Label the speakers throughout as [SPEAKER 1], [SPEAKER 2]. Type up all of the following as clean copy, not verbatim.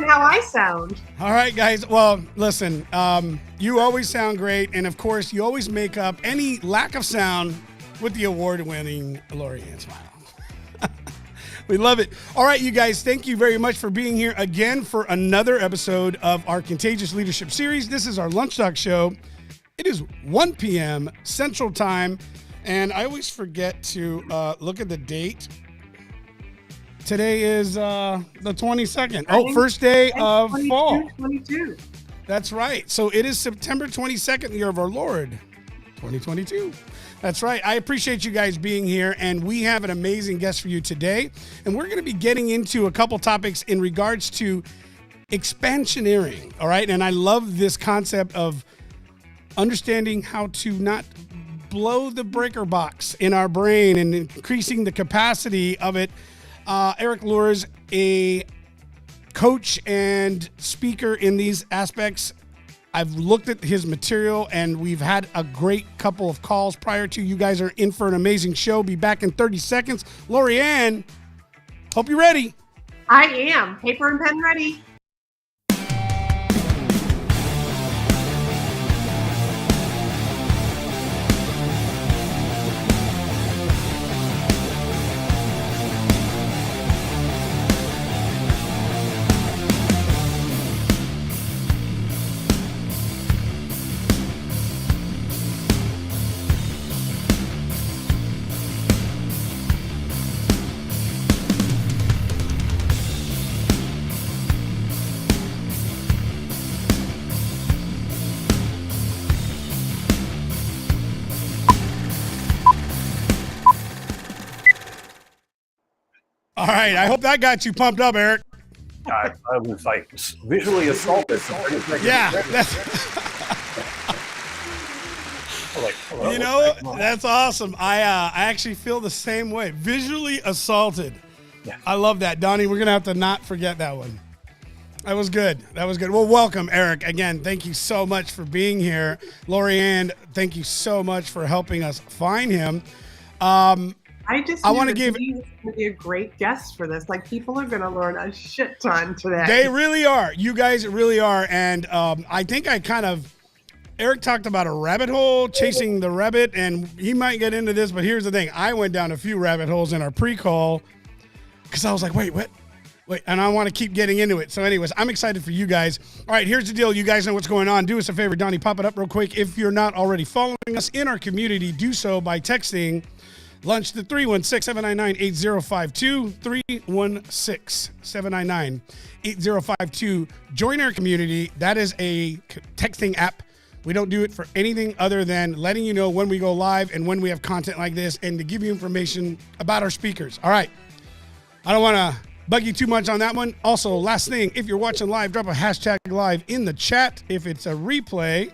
[SPEAKER 1] how I sound.
[SPEAKER 2] All right, guys. Well, listen, you always sound great. And of course, you always make up any lack of sound with the award-winning Laurie-Ann smile. We love it. All right, you guys, thank you very much for being here again for another episode of our Contagious Leadership Series. This is our Lunch Talk show. It is 1 p.m. Central Time, and I always forget to look at the date. Today is the 22nd. Oh, first day of fall.
[SPEAKER 1] 22.
[SPEAKER 2] That's right. So it is September 22nd, the year of our Lord, 2022. That's right. I appreciate you guys being here, and we have an amazing guest for you today. And we're going to be getting into a couple topics in regards to expansioneering, all right? And I love this concept of understanding how to not blow the breaker box in our brain and increasing the capacity of it. Erik Luhrs, a coach and speaker in these aspects. I've looked at his material, and we've had a great couple of calls prior to. You guys are in for an amazing show. Be back in 30 seconds. Laurie-Ann, hope you're ready.
[SPEAKER 1] I am. Paper and pen ready.
[SPEAKER 2] All right. I hope that got you pumped up, Erik.
[SPEAKER 3] I was like visually assaulted.
[SPEAKER 2] Yeah.
[SPEAKER 3] Like, hello,
[SPEAKER 2] you know, that's awesome. I actually feel the same way. Visually assaulted.
[SPEAKER 3] Yeah.
[SPEAKER 2] I love that. Donnie, we're going to have to not forget that one. That was good. That was good. Well, welcome, Erik. Again, thank you so much for being here. Laurie-Ann, thank you so much for helping us find him.
[SPEAKER 1] I want to give he's going to be a great guest for this. Like, people are going to learn a shit ton today.
[SPEAKER 2] They really are. You guys really are. And I think Erik talked about a rabbit hole, chasing the rabbit, and he might get into this, but here's the thing. I went down a few rabbit holes in our pre-call because I was like, wait, what? Wait, and I want to keep getting into it. So anyways, I'm excited for you guys. All right, here's the deal. You guys know what's going on. Do us a favor, Donnie, pop it up real quick. If you're not already following us in our community, do so by texting lunch to 316-799-8052, 316-799-8052. Join our community. That is a texting app. We don't do it for anything other than letting you know when we go live and when we have content like this, and to give you information about our speakers. All right. I don't want to bug you too much on that one. Also, last thing, if you're watching live, drop a hashtag live in the chat. If it's a replay,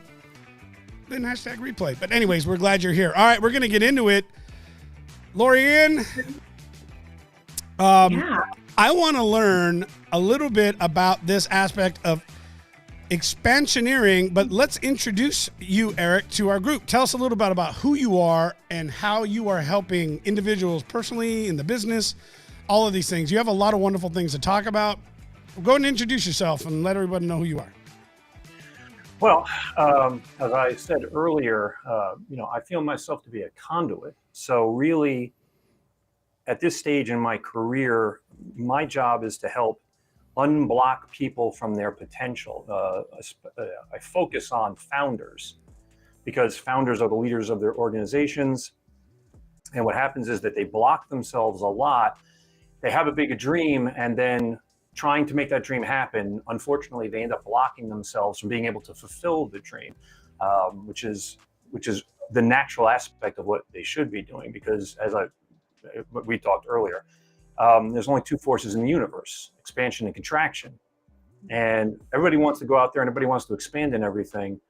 [SPEAKER 2] then hashtag replay. But anyways, we're glad you're here. All right, we're going to get into it. Laurie-Ann, I want to learn a little bit about this aspect of expansioneering, but let's introduce you, Erik, to our group. Tell us a little bit about who you are and how you are helping individuals personally in the business, all of these things. You have a lot of wonderful things to talk about. Go ahead and introduce yourself and let everybody know who you are.
[SPEAKER 3] Well, as I said earlier, I feel myself to be a conduit. So really, at this stage in my career, my job is to help unblock people from their potential. I focus on founders because founders are the leaders of their organizations. And what happens is that they block themselves a lot. They have a big dream, and then trying to make that dream happen, unfortunately, they end up blocking themselves from being able to fulfill the dream, which is the natural aspect of what they should be doing. Because as we talked earlier, there's only two forces in the universe: expansion and contraction. And everybody wants to go out there and everybody wants to expand in everything,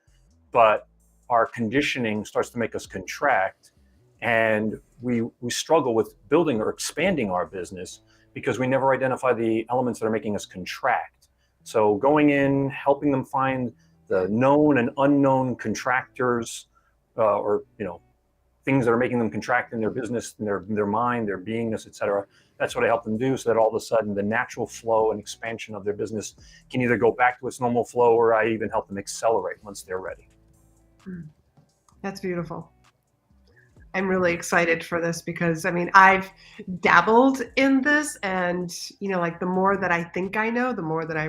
[SPEAKER 3] but our conditioning starts to make us contract, and we struggle with building or expanding our business because we never identify the elements that are making us contract. So going in, helping them find the known and unknown contractors, or things that are making them contract in their business, in their mind, their beingness, etc., that's what I help them do, so that all of a sudden the natural flow and expansion of their business can either go back to its normal flow, or I even help them accelerate once they're ready.
[SPEAKER 1] That's beautiful. I'm really excited for this because, I mean, I've dabbled in this, and like the more that I think I know, the more that I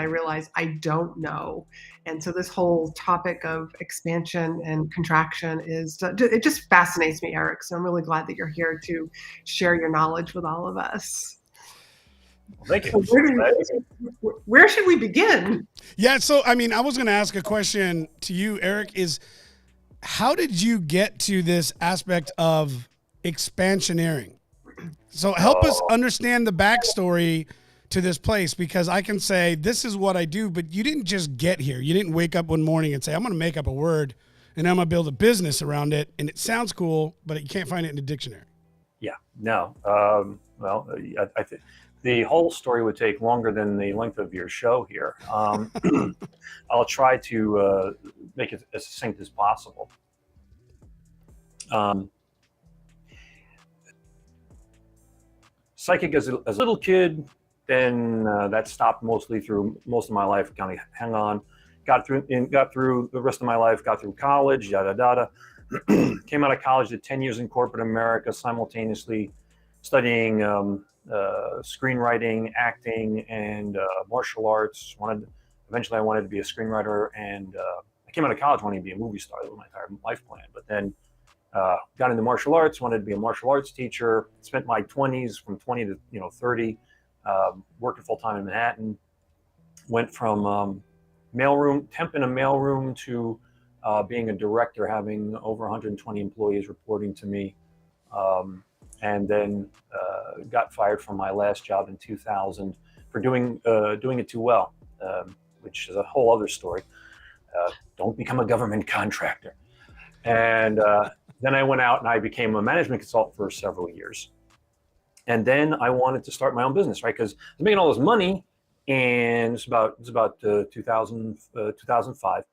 [SPEAKER 1] realize I don't know. And so this whole topic of expansion and contraction it just fascinates me, Erik. So I'm really glad that you're here to share your knowledge with all of us.
[SPEAKER 3] Well, thank you.
[SPEAKER 1] So where should we begin?
[SPEAKER 2] Yeah. So, I mean, I was going to ask a question to you, Erik, how did you get to this aspect of expansioneering? So help us understand the backstory to this place, because I can say this is what I do, but you didn't just get here. You didn't wake up one morning and say, I'm going to make up a word and I'm going to build a business around it. And it sounds cool, but you can't find it in the dictionary.
[SPEAKER 3] Yeah, no. Well, I think the whole story would take longer than the length of your show here. I'll try to make it as succinct as possible. Psychic as a little kid, then that stopped mostly through most of my life. Kind of hang on, got through the rest of my life, got through college, yada yada. Came out of college, did 10 years in corporate America, simultaneously studying screenwriting, acting, and martial arts. Eventually I wanted to be a screenwriter, and I came out of college wanting to be a movie star. That was my entire life plan. But then got into martial arts, wanted to be a martial arts teacher, spent my 20s from 20 to 30 working full-time in Manhattan. Went from temp in a mailroom to being a director, having over 120 employees reporting to me. And then got fired from my last job in 2000 for doing it too well, which is a whole other story. Don't become a government contractor. And then I went out and I became a management consultant for several years. And then I wanted to start my own business, right? Because I was making all this money, and it's about 2005.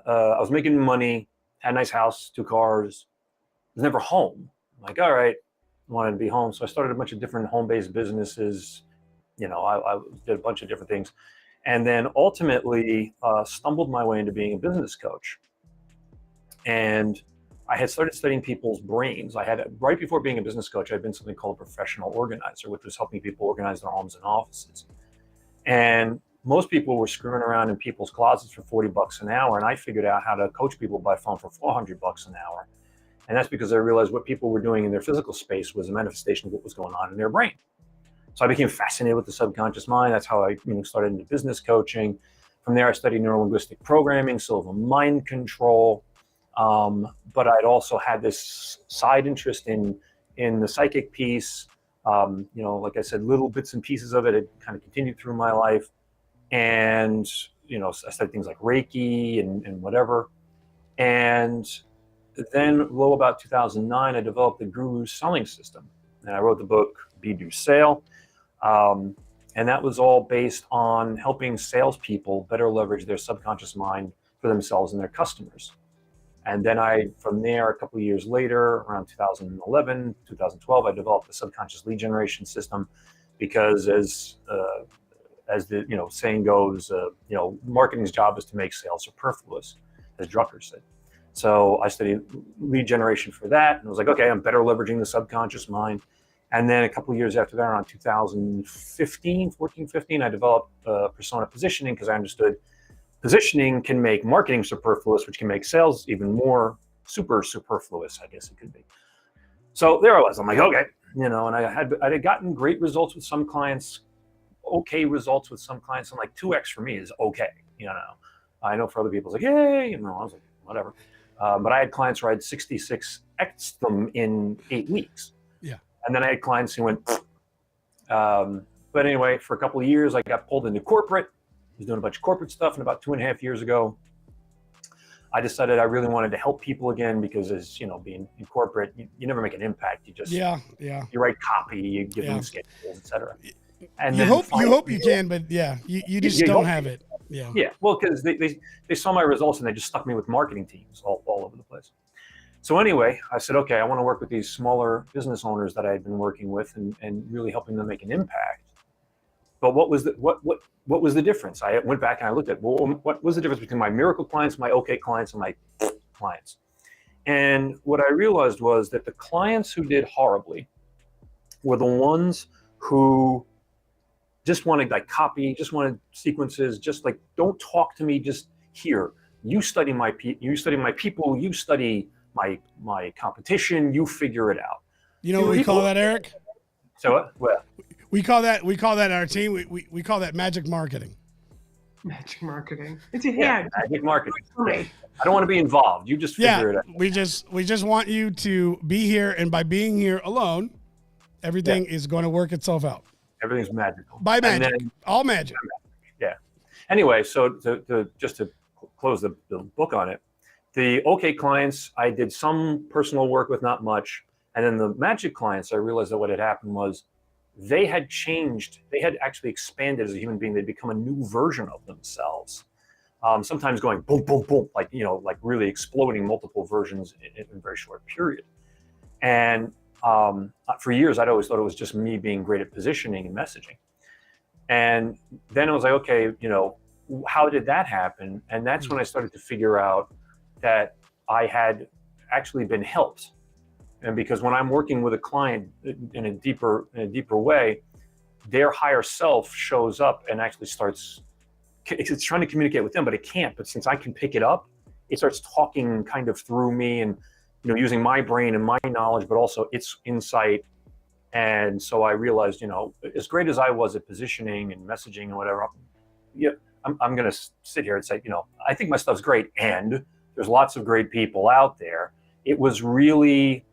[SPEAKER 3] I was making money, had a nice house, 2 cars, was never home. I'm like, all right, I wanted to be home. So I started a bunch of different home-based businesses. I did a bunch of different things. And then ultimately stumbled my way into being a business coach. And I had started studying people's brains. Right before being a business coach, I'd been something called a professional organizer, which was helping people organize their homes and offices. And most people were screwing around in people's closets for $40 an hour. And I figured out how to coach people by phone for $400 an hour. And that's because I realized what people were doing in their physical space was a manifestation of what was going on in their brain. So I became fascinated with the subconscious mind. That's how I started into business coaching. From there, I studied neurolinguistic programming, so mind control. But I'd also had this side interest in the psychic piece. Like I said, little bits and pieces of it had kind of continued through my life. And, I studied things like Reiki and whatever. And then, about 2009, I developed the Guru's selling system. And I wrote the book, Be Do Sale. And that was all based on helping salespeople better leverage their subconscious mind for themselves and their customers. And then from there, a couple of years later, around 2011, 2012, I developed the subconscious lead generation system, because as the saying goes, marketing's job is to make sales superfluous, as Drucker said. So I studied lead generation for that, and I was like, okay, I'm better leveraging the subconscious mind. And then a couple of years after that, around 2015, I developed persona positioning, because I understood positioning can make marketing superfluous, which can make sales even more superfluous, I guess it could be. So there I was. I'm like, okay, and I had gotten great results with some clients, okay results with some clients. I'm like, 2x for me is okay. I know for other people, it's like, yay, I was like, whatever. But I had clients where I had 66x them in 8 weeks.
[SPEAKER 2] Yeah.
[SPEAKER 3] And then I had clients who went, but anyway, for a couple of years, I got pulled into corporate. I was doing a bunch of corporate stuff, and about 2.5 years ago, I decided I really wanted to help people again, because as being in corporate, you never make an impact. You just you write copy, you give them schedules, etc. And
[SPEAKER 2] you hope you can, but you just don't have it.
[SPEAKER 3] Well, because they saw my results and they just stuck me with marketing teams all over the place. So anyway, I said, okay, I want to work with these smaller business owners that I had been working with and really helping them make an impact. But what was the difference? I went back and I looked at, well, what was the difference between my miracle clients, my okay clients, and my clients? And what I realized was that the clients who did horribly were the ones who just wanted like copy, just wanted sequences, just like, don't talk to me, just here. You study my people, you study my competition, you figure it out.
[SPEAKER 2] You know what we call that, Erik?
[SPEAKER 3] So well,
[SPEAKER 2] we call that in our team, we call that magic marketing.
[SPEAKER 1] Magic marketing. It's a head.
[SPEAKER 3] Magic marketing. I don't want to be involved. You just figure it out.
[SPEAKER 2] We just want you to be here, and by being here alone, everything is going to work itself out.
[SPEAKER 3] Everything's magical.
[SPEAKER 2] By magic. All magic.
[SPEAKER 3] Yeah. Anyway, so just to close the book on it, the okay clients, I did some personal work with, not much. And then the magic clients, I realized that what had happened was they had changed. They had actually expanded as a human being. They'd become a new version of themselves. Sometimes going boom, boom, boom, like really exploding multiple versions in a very short period. And for years, I'd always thought it was just me being great at positioning and messaging. And then I was like, okay, how did that happen? And that's when I started to figure out that I had actually been helped. And because when I'm working with a client in a deeper way, their higher self shows up and actually it's trying to communicate with them, but it can't. But since I can pick it up, it starts talking kind of through me and, using my brain and my knowledge, but also its insight. And so I realized, as great as I was at positioning and messaging and whatever, I'm going to sit here and say, I think my stuff's great. And there's lots of great people out there. It was really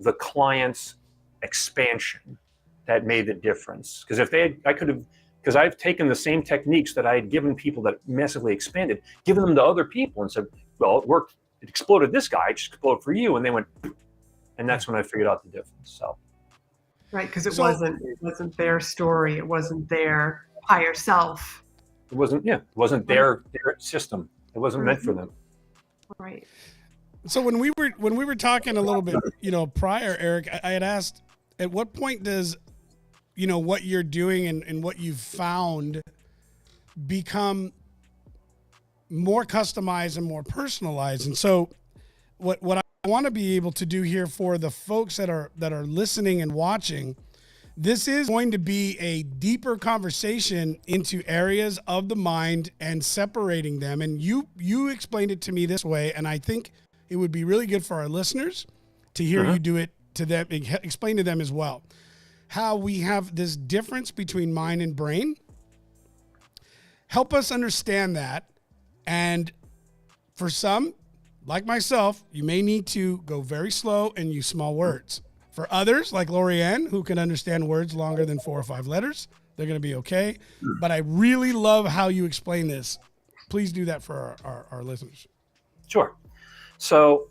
[SPEAKER 3] the client's expansion that made the difference. Because because I've taken the same techniques that I had given people that massively expanded, given them to other people and said, well, it worked. It exploded this guy, it just exploded for you. And they went, and that's when I figured out the difference. So.
[SPEAKER 1] Right. Because it wasn't their story. It wasn't their higher self.
[SPEAKER 3] It wasn't their system. It wasn't meant for them.
[SPEAKER 1] Right.
[SPEAKER 2] So when we were talking a little bit, prior, Erik, I had asked, at what point does, what you're doing and what you've found become more customized and more personalized? And so what I want to be able to do here for the folks that are listening and watching, this is going to be a deeper conversation into areas of the mind and separating them. And you explained it to me this way, and I think it would be really good for our listeners to hear you do it to them, explain to them as well, how we have this difference between mind and brain. Help us understand that. And for some, like myself, you may need to go very slow and use small words. For others, like Laurie-Ann, who can understand words longer than 4 or 5 letters, they're going to be okay. But I really love how you explain this. Please do that for our listeners.
[SPEAKER 3] Sure. So,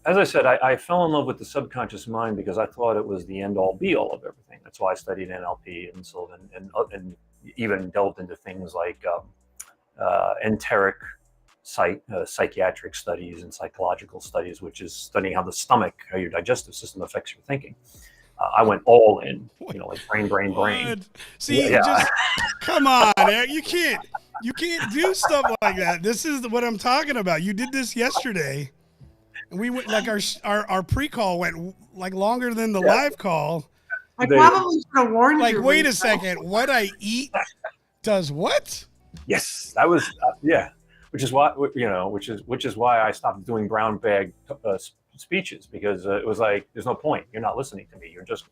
[SPEAKER 3] as I said, I fell in love with the subconscious mind because I thought it was the end-all, be-all of everything. That's why I studied NLP and even delved into things like enteric psychiatric studies and psychological studies, which is studying how the stomach, how your digestive system affects your thinking. I went all in, like brain.
[SPEAKER 2] What? See, just come on, Erik. You can't do stuff like that. This is what I'm talking about. You did this yesterday. And we went like our pre-call went like longer than the live call.
[SPEAKER 1] I probably should have warned you.
[SPEAKER 2] Like, wait a second. What I eat does what?
[SPEAKER 3] Yes, that was which is why which is why I stopped doing brown bag speeches, because it was like, there's no point. You're not listening to me. You're just,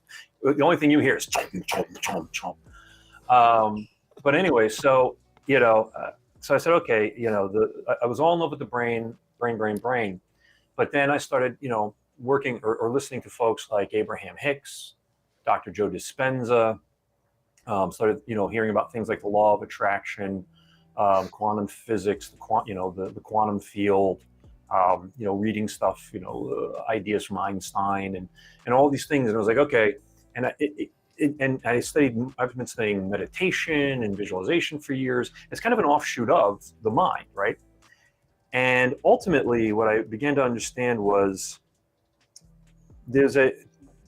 [SPEAKER 3] the only thing you hear is chomp, chomp, chomp, chomp. But anyway, so so I said, okay, I was all in love with the brain. But then I started, working or listening to folks like Abraham Hicks, Dr. Joe Dispenza, started, hearing about things like the law of attraction, quantum physics, the quantum field, reading stuff, ideas from Einstein and all these things. And I was like, okay. And I've been studying meditation and visualization for years. It's kind of an offshoot of the mind, right? And ultimately, what I began to understand was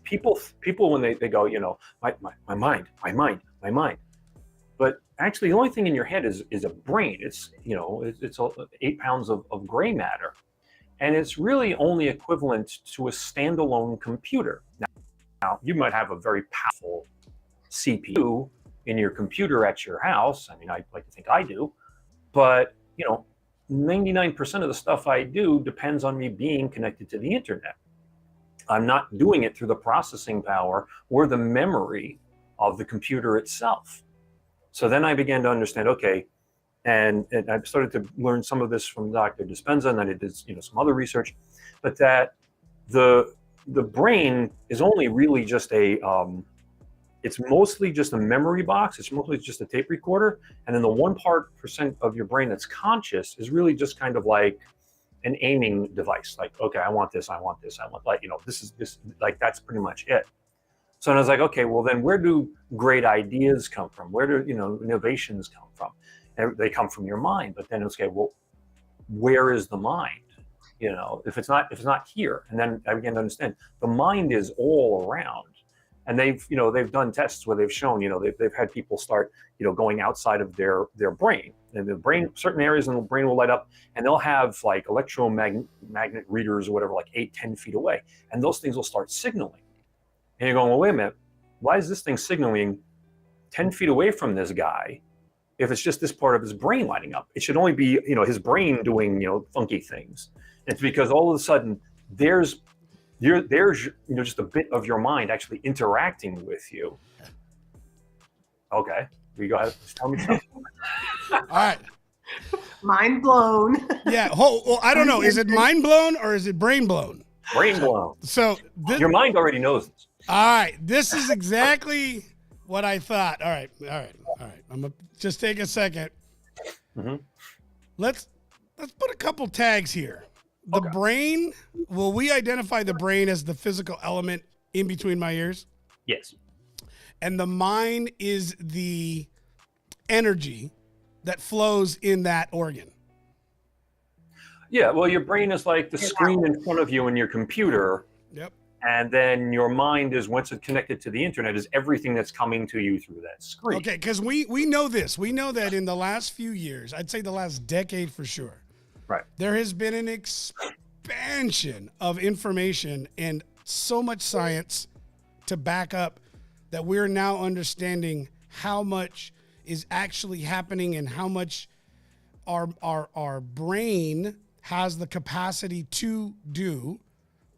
[SPEAKER 3] people when they go, my mind. But actually, the only thing in your head is a brain. It's 8 pounds of gray matter, and it's really only equivalent to a standalone computer. Now you might have a very powerful CPU in your computer at your house. I mean, I like to think I do, but 99% of the stuff I do depends on me being connected to the internet. I'm not doing it through the processing power or the memory of the computer itself. So then I began to understand, okay, and I started to learn some of this from Dr. Dispenza, and then I did some other research, but that the brain is only really just it's mostly just a memory box. It's mostly just a tape recorder. And then the 1% of your brain that's conscious is really just kind of like an aiming device. Like, okay, I want this, that's pretty much it. So I was like, okay, well then where do great ideas come from? Where do, innovations come from? And they come from your mind, but then it's okay, well, where is the mind? If it's not here. And then I began to understand the mind is all around. And they've done tests where they've shown, they've had people start, going outside of their brain, and the brain, certain areas in the brain will light up, and they'll have like electromagnet readers or whatever, like 8-10 feet away. And those things will start signaling. And you're going, well, wait a minute, why is this thing signaling 10 feet away from this guy if it's just this part of his brain lighting up? It should only be, his brain doing, funky things. And it's because all of a sudden there's just a bit of your mind actually interacting with you. Okay, you go ahead. Just tell me something.
[SPEAKER 2] All right.
[SPEAKER 1] Mind blown.
[SPEAKER 2] Yeah. Well, I don't know. Is it mind blown or is it brain blown?
[SPEAKER 3] Brain blown.
[SPEAKER 2] So
[SPEAKER 3] your mind already knows this.
[SPEAKER 2] All right. This is exactly what I thought. All right. I'm gonna just take a second.
[SPEAKER 3] Mm-hmm.
[SPEAKER 2] Let's put a couple tags here. The brain, will we identify the brain as the physical element in between my ears?
[SPEAKER 3] Yes.
[SPEAKER 2] And the mind is the energy that flows in that organ.
[SPEAKER 3] Yeah, well, your brain is like the screen in front of you in your computer.
[SPEAKER 2] Yep.
[SPEAKER 3] And then your mind is, once it's connected to the internet, is everything that's coming to you through that screen.
[SPEAKER 2] Okay, because we know this. We know that in the last few years, I'd say the last decade for sure,
[SPEAKER 3] right,
[SPEAKER 2] there has been an expansion of information and so much science to back up that we're now understanding how much is actually happening and how much our brain has the capacity to do,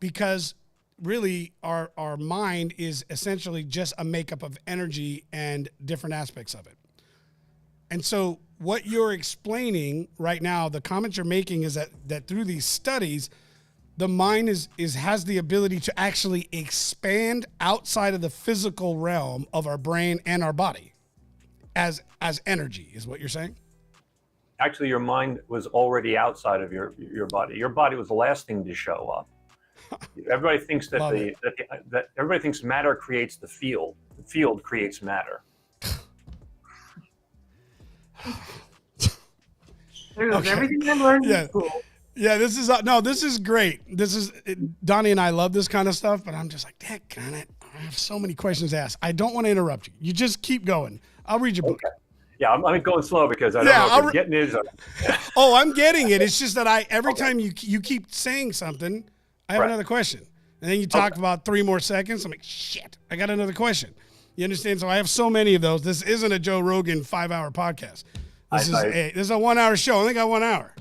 [SPEAKER 2] because really our mind is essentially just a makeup of energy and different aspects of it. And so what you're explaining right now, the comments you're making, is that through these studies, the mind has the ability to actually expand outside of the physical realm of our brain and our body as energy, is what you're saying?
[SPEAKER 3] Actually, your mind was already outside of your body. Your body was the last thing to show up. Everybody thinks that everybody thinks matter creates the field. The field creates matter.
[SPEAKER 1] There goes everything I learned in school.
[SPEAKER 2] Yeah, this is great. Donnie and I love this kind of stuff, but I'm just like, daggone it, I have so many questions to ask. I don't want to interrupt you. You just keep going. I'll read your book.
[SPEAKER 3] Okay. Yeah, I'm going slow because I don't know if you're getting it.
[SPEAKER 2] Oh, I'm getting it. It's just that every time you keep saying something, I have another question. And then you talk about 3 more seconds. I'm like, shit, I got another question. You understand? So I have so many of those. This isn't a Joe Rogan 5-hour podcast. This is a 1-hour show. I only got 1 hour.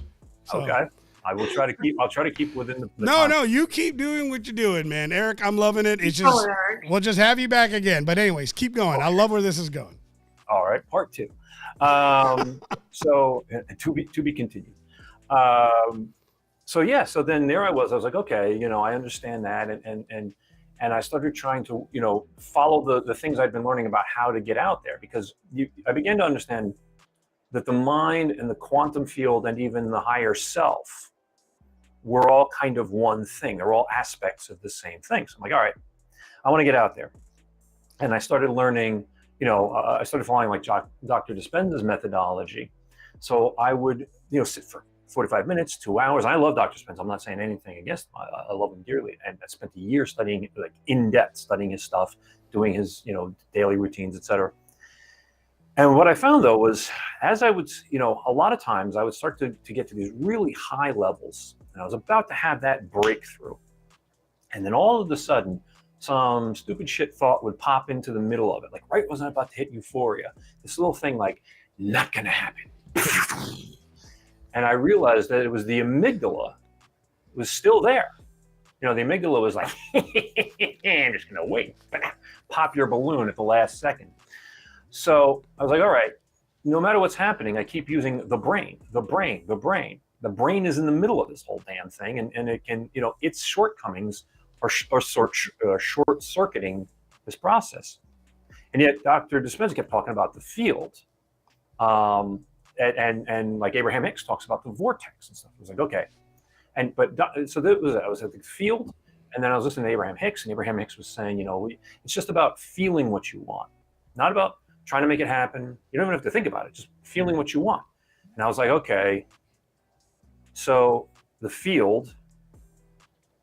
[SPEAKER 2] So.
[SPEAKER 3] Okay. I'll try to keep within the
[SPEAKER 2] No, you keep doing what you're doing, man. Eric, I'm loving it. It's just, we'll just have you back again. But anyways, keep going. I love where this is going.
[SPEAKER 3] All right, part 2. So to be continued. So then there I was like, okay, I understand that. And I started trying to, follow the things I'd been learning about how to get out there, because I began to understand that the mind and the quantum field and even the higher self were all kind of one thing. They're all aspects of the same thing. So I'm like, all right, I want to get out there. And I started learning, I started following like Dr. Dispenza's methodology. So I would, sit for 45 minutes, 2 hours. I love Dr. Spence. I'm not saying anything against him. I love him dearly. And I spent a year studying, like in depth, studying his stuff, doing his, daily routines, etc. And what I found though was, as I would, a lot of times I would start to get to these really high levels, and I was about to have that breakthrough. And then all of a sudden, some stupid shit thought would pop into the middle of it. Like right when I was about to hit euphoria, this little thing like, not gonna happen. And I realized that it was the amygdala was still there. The amygdala was like, I'm just going to wait, pop your balloon at the last second. So I was like, all right, no matter what's happening, I keep using the brain. The brain is in the middle of this whole damn thing. And it can, its shortcomings are short-circuiting this process. And yet Dr. Dispenza kept talking about the field. And like Abraham Hicks talks about the vortex and stuff. I was like, okay. So that was, I was at the field, and then I was listening to Abraham Hicks, and Abraham Hicks was saying, it's just about feeling what you want, not about trying to make it happen. You don't even have to think about it, just feeling what you want. And I was like, okay, so the field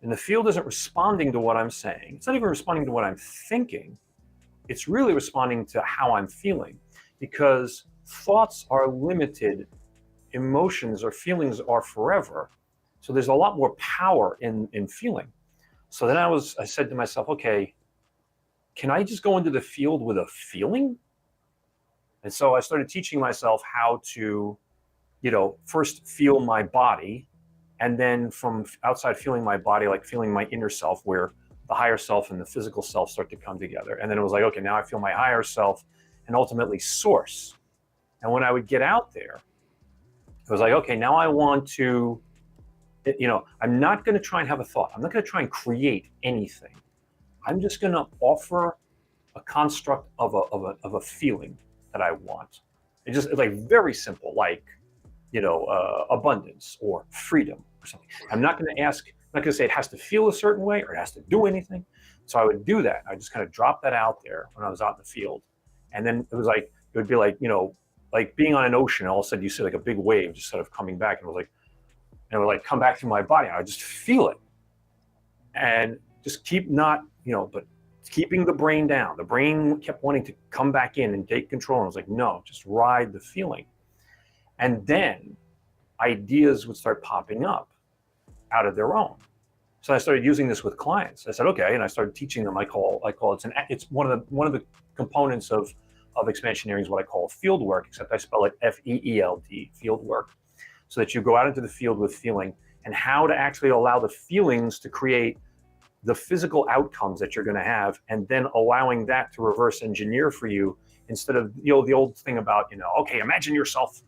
[SPEAKER 3] isn't responding to what I'm saying. It's not even responding to what I'm thinking. It's really responding to how I'm feeling, because thoughts are limited, emotions or feelings are forever. So there's a lot more power in feeling. So then I said to myself, okay, can I just go into the field with a feeling? And so I started teaching myself how to, first feel my body, and then from outside feeling my body, like feeling my inner self, where the higher self and the physical self start to come together. And then it was like, okay, now I feel my higher self and ultimately source. And when I would get out there, it was like, okay, now I want to, I'm not going to try and have a thought. I'm not going to try and create anything. I'm just going to offer a construct of a feeling that I want. It's just like very simple, like, abundance or freedom or something. I'm not going to say it has to feel a certain way or it has to do anything. So I would do that. I just kind of drop that out there when I was out in the field. And then it would be like, like being on an ocean, all of a sudden you see like a big wave just sort of coming back, and it would like come back through my body. I would just feel it, and just but keeping the brain down. The brain kept wanting to come back in and take control. And I was like, no, just ride the feeling. And then ideas would start popping up out of their own. So I started using this with clients. I said, okay, and I started teaching them. I call it's one of the components of expansioneering is what I call field work, except I spell it FEELD, field work, so that you go out into the field with feeling, and how to actually allow the feelings to create the physical outcomes that you're going to have, and then allowing that to reverse engineer for you, instead of the old thing about, okay, imagine yourself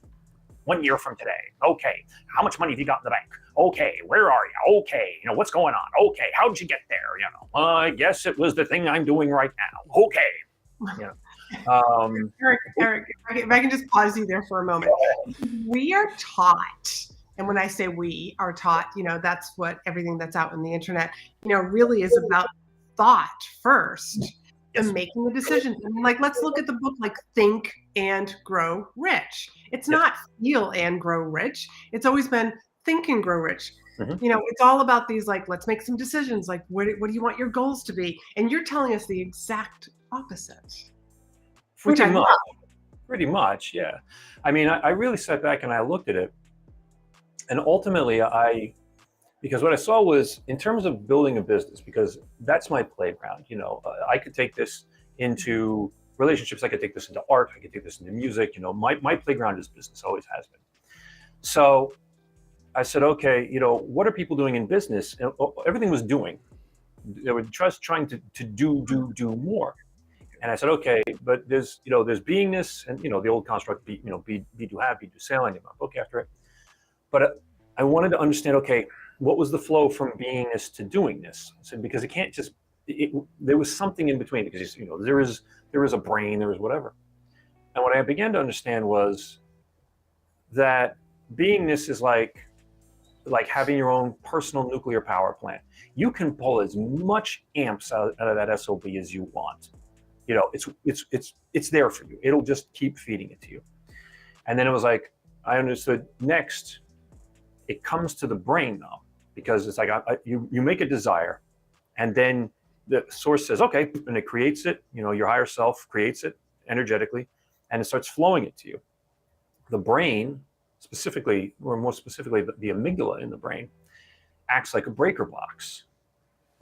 [SPEAKER 3] 1 year from today. Okay, how much money have you got in the bank? Okay, where are you? Okay, what's going on? Okay, how did you get there? I guess it was the thing I'm doing right now. Okay.
[SPEAKER 1] Erik, if I can just pause you there for a moment. We are taught, and when I say we are taught, that's what everything that's out in the internet, really is about thought first and making the decisions. I mean, like, let's look at the book, like Think and Grow Rich. It's not Feel and Grow Rich. It's always been Think and Grow Rich. Mm-hmm. It's all about these, like, let's make some decisions. Like, what do you want your goals to be? And you're telling us the exact opposite.
[SPEAKER 3] Pretty much, yeah. I mean, I really sat back and I looked at it, and ultimately because what I saw was, in terms of building a business, because that's my playground, I could take this into relationships, I could take this into art, I could take this into music, my playground is business, always has been. So I said, okay, what are people doing in business? And everything was doing. They were just trying to do more. And I said, okay, but there's beingness, and the old construct, be do have, be do sale, and my book after it. But I wanted to understand, okay, what was the flow from beingness to doingness? I said, because it can't just, there was something in between, because there is a brain, there is whatever. And what I began to understand was that beingness is like having your own personal nuclear power plant. You can pull as much amps out of that SOB as you want. It's there for you. It'll just keep feeding it to you. And then it was like, I understood next, it comes to the brain though, because it's like you make a desire, and then the source says, okay, and it creates it. Your higher self creates it energetically, and it starts flowing it to you. The brain, specifically, or more specifically, the amygdala in the brain, acts like a breaker box.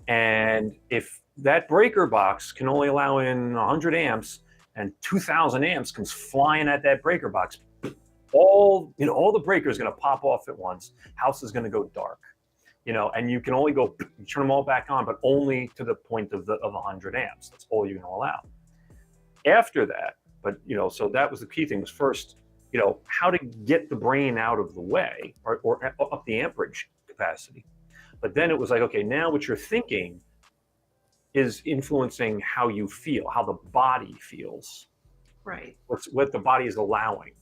[SPEAKER 3] And if that breaker box can only allow in 100 amps and 2,000 amps comes flying at that breaker box, all the breakers going to pop off at once. House is going to go dark, and you can only turn them all back on, but only to the point of 100 amps. That's all you're going to allow. After that, so that was the key thing, was first, how to get the brain out of the way or up the amperage capacity. But then it was like, okay, now what you're thinking is influencing how you feel, how the body feels.
[SPEAKER 1] Right.
[SPEAKER 3] What the body is allowing.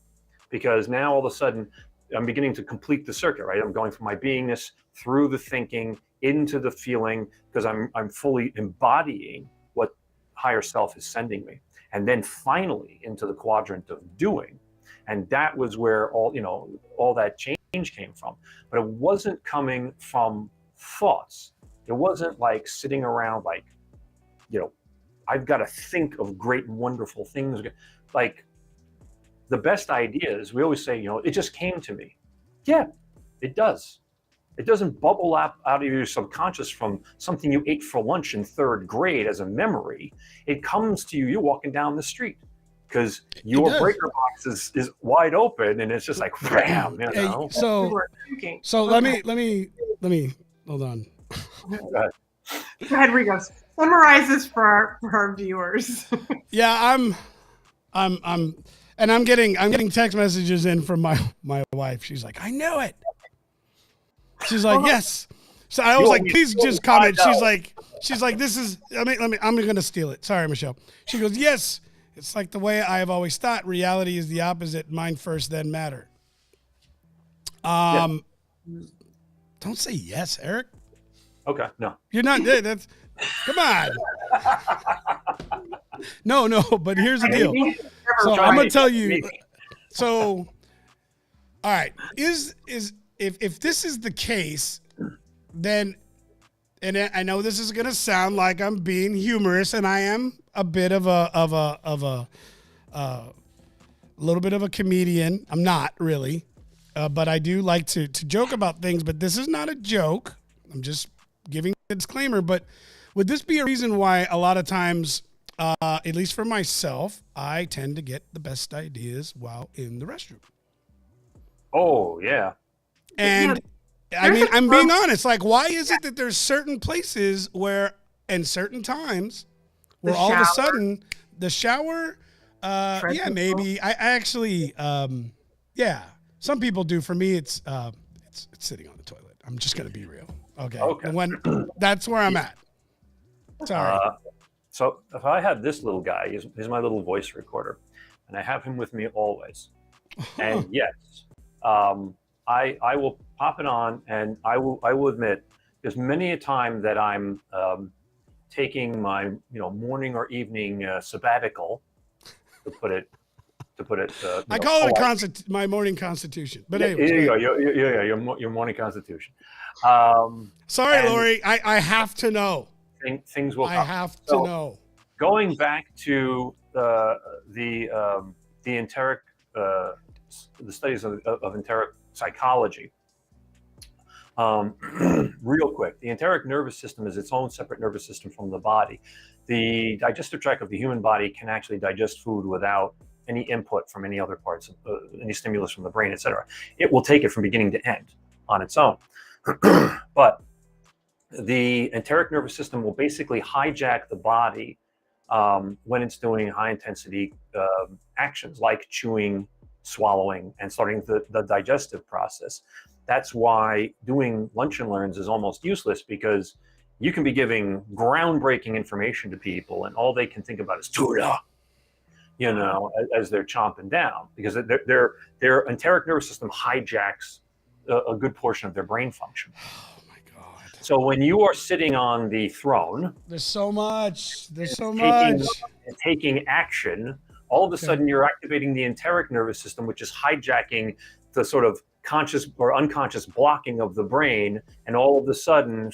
[SPEAKER 3] Because now all of a sudden I'm beginning to complete the circuit, right? I'm going from my beingness through the thinking into the feeling, because I'm fully embodying what higher self is sending me. And then finally into the quadrant of doing. And that was where all that change came from. But it wasn't coming from thoughts. It wasn't like sitting around like, I've got to think of great and wonderful things. Like the best ideas, we always say, it just came to me. Yeah, it does. It doesn't bubble up out of your subconscious from something you ate for lunch in 3rd grade as a memory. It comes to you, you're walking down the street, because your breaker box is wide open, and it's just like, bam,
[SPEAKER 2] Hey, so let me hold on.
[SPEAKER 1] Go ahead, Rigo. Summarize this for our viewers.
[SPEAKER 2] Yeah, I'm getting text messages in from my wife. She's like, I knew it. She's like, yes. So I was like, please just comment. She's like, this is. I'm gonna steal it. Sorry, Michelle. She goes, yes. It's like the way I have always thought. Reality is the opposite. Mind first, then matter. Don't say yes, Eric.
[SPEAKER 3] Okay, no.
[SPEAKER 2] You're not. That's. Come on. No. But here's the deal. So I'm gonna tell you. So, all right. If this is the case, then, and I know this is gonna sound like I'm being humorous, and I am a bit of a little bit of a comedian. I'm not really, but I do like to joke about things. But this is not a joke. I'm just giving a disclaimer. But would this be a reason why a lot of times, at least for myself, I tend to get the best ideas while in the restroom?
[SPEAKER 3] Oh, yeah.
[SPEAKER 2] And I mean, I'm being honest. Like, why is it that there's certain places where, and certain times, where all of a sudden the shower, yeah, maybe I actually, yeah, some people do. For me, it's sitting on the toilet. I'm just gonna be real. Okay. When that's where I'm at. Sorry.
[SPEAKER 3] So if I have this little guy, he's my little voice recorder, and I have him with me always. And yes, I will pop it on, and I will admit there's many a time that I'm taking my morning or evening sabbatical, to put it.
[SPEAKER 2] I call it my morning constitution. But anyways,
[SPEAKER 3] there you go. Your morning constitution.
[SPEAKER 2] Sorry, Laurie. I have to know.
[SPEAKER 3] Things will come.
[SPEAKER 2] I have to know.
[SPEAKER 3] Going back to the enteric, the studies of enteric psychology. Real quick, the enteric nervous system is its own separate nervous system from the body. The digestive tract of the human body can actually digest food without any input from any other parts, any stimulus from the brain, etc. It will take it from beginning to end on its own. But the enteric nervous system will basically hijack the body when it's doing high intensity actions like chewing, swallowing, and starting the digestive process. That's why doing lunch and learns is almost useless, because you can be giving groundbreaking information to people and all they can think about is tuna, as they're chomping down, because their enteric nervous system hijacks a good portion of their brain function.
[SPEAKER 2] Oh my God.
[SPEAKER 3] So when you are sitting on the throne,
[SPEAKER 2] there's so much.
[SPEAKER 3] Taking action, all of a sudden you're activating the enteric nervous system, which is hijacking the sort of conscious or unconscious blocking of the brain, and all of a sudden,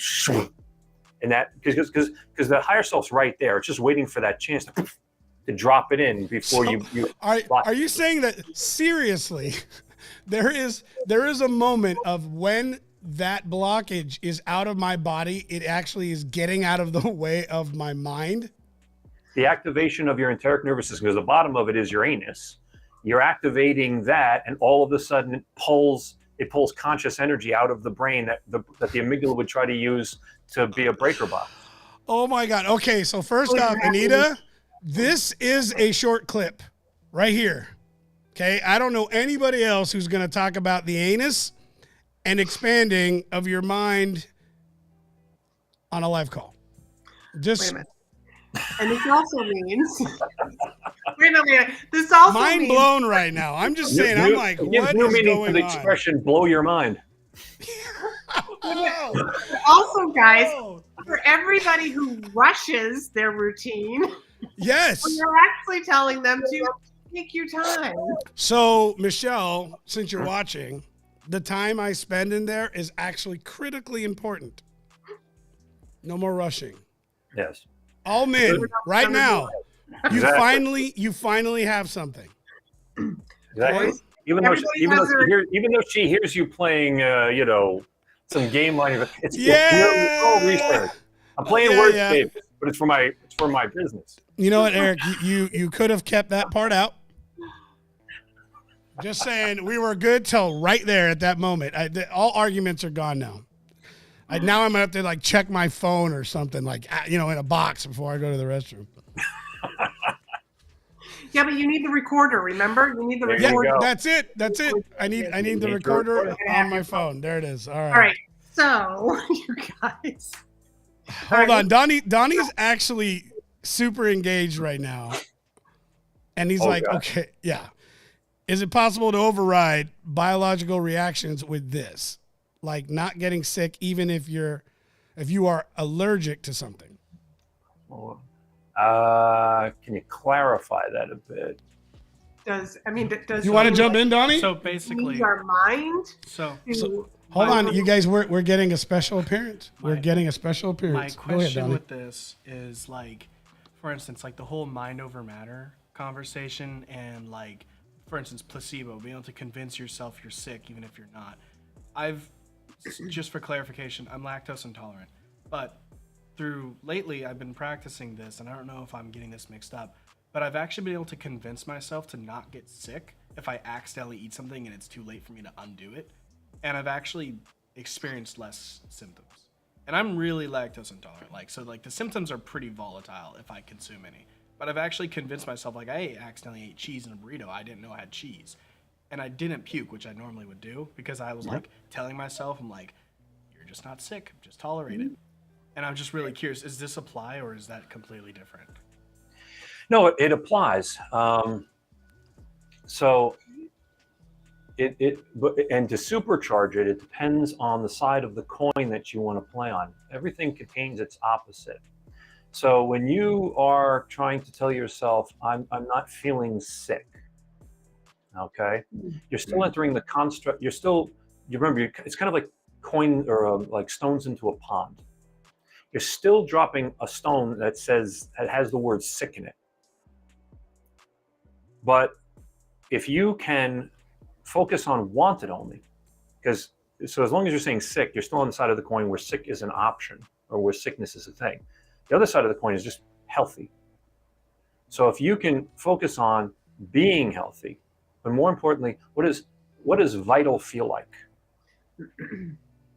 [SPEAKER 3] and that because the higher self's right there, it's just waiting for that chance to drop it in before you
[SPEAKER 2] are you saying that seriously? There is a moment of when that blockage is out of my body, it actually is getting out of the way of my mind.
[SPEAKER 3] The activation of your enteric nervous system, because the bottom of it is your anus. You're activating that, and all of a sudden it pulls conscious energy out of the brain that the amygdala would try to use to be a breaker box.
[SPEAKER 2] Oh my God. Okay, so first off, Anita, this is a short clip right here. Okay, I don't know anybody else who's going to talk about the anus and expanding of your mind on a live call. Just
[SPEAKER 1] wait a minute. And this also means wait a minute. This also
[SPEAKER 2] mind
[SPEAKER 1] means,
[SPEAKER 2] blown right now. I'm just saying, I'm like, what is
[SPEAKER 3] new meaning
[SPEAKER 2] going
[SPEAKER 3] to the
[SPEAKER 2] on?
[SPEAKER 3] expression "blow your mind."
[SPEAKER 1] also, guys, for everybody who rushes their routine,
[SPEAKER 2] Yes.
[SPEAKER 1] you're actually telling them to take your time.
[SPEAKER 2] So, Michelle, since you're watching, the time I spend in there is actually critically important. No more rushing.
[SPEAKER 3] Yes.
[SPEAKER 2] All men, right now,
[SPEAKER 3] Exactly.
[SPEAKER 2] you finally have something.
[SPEAKER 3] Exactly.
[SPEAKER 2] Okay?
[SPEAKER 3] Even though she hears you playing, some game line, it's all research. I'm playing wordscapes, but it's for my business.
[SPEAKER 2] You know what, Eric? You could have kept that part out. Just saying, we were good till right there at that moment. All arguments are gone now. Now I'm gonna have to like check my phone or something in a box before I go to the restroom.
[SPEAKER 1] Yeah, but you need the recorder. Remember, you need the
[SPEAKER 3] There you
[SPEAKER 1] recorder.
[SPEAKER 3] go.
[SPEAKER 2] That's it. I need the recorder on my phone. There it is. All right.
[SPEAKER 1] All right. So, you guys.
[SPEAKER 2] Hold on. Donnie's actually super engaged right now. And he's like,
[SPEAKER 3] God.
[SPEAKER 2] okay, yeah. Is it possible to override biological reactions with this? Like not getting sick even if you are allergic to something?
[SPEAKER 3] Can you clarify that a bit?
[SPEAKER 1] Does
[SPEAKER 2] You want to jump in, Donnie?
[SPEAKER 4] So basically,
[SPEAKER 1] our mind
[SPEAKER 4] so
[SPEAKER 2] Hold on, you guys. We're getting a special appearance. We're getting a special
[SPEAKER 4] my
[SPEAKER 2] appearance. Go ahead,
[SPEAKER 4] question
[SPEAKER 2] Donnie.
[SPEAKER 4] with this is like, for instance, like the whole mind over matter conversation, and like, for instance, placebo, being able to convince yourself you're sick even if you're not. Just for clarification, I'm lactose intolerant, but lately I've been practicing this, and I don't know if I'm getting this mixed up, but I've actually been able to convince myself to not get sick if I accidentally eat something and it's too late for me to undo it. And I've actually experienced less symptoms. And I'm really lactose intolerant. So the symptoms are pretty volatile if I consume any. But I've actually convinced myself, I accidentally ate cheese in a burrito. I didn't know I had cheese. And I didn't puke, which I normally would do, because I was telling myself, I'm like, you're just not sick, just tolerate it. And I'm just really curious, is this apply or is that completely different?
[SPEAKER 3] No, it applies. So and to supercharge it, it depends on the side of the coin that you want to play on. Everything contains its opposite. So when you are trying to tell yourself, I'm not feeling sick, okay, you're still entering the construct. You remember, it's kind of like coin or like stones into a pond. You're still dropping a stone that has the word sick in it. But if you can focus on wanted only, so as long as you're saying sick, you're still on the side of the coin where sick is an option or where sickness is a thing. The other side of the coin is just healthy. So if you can focus on being healthy, but more importantly, what does vital feel like?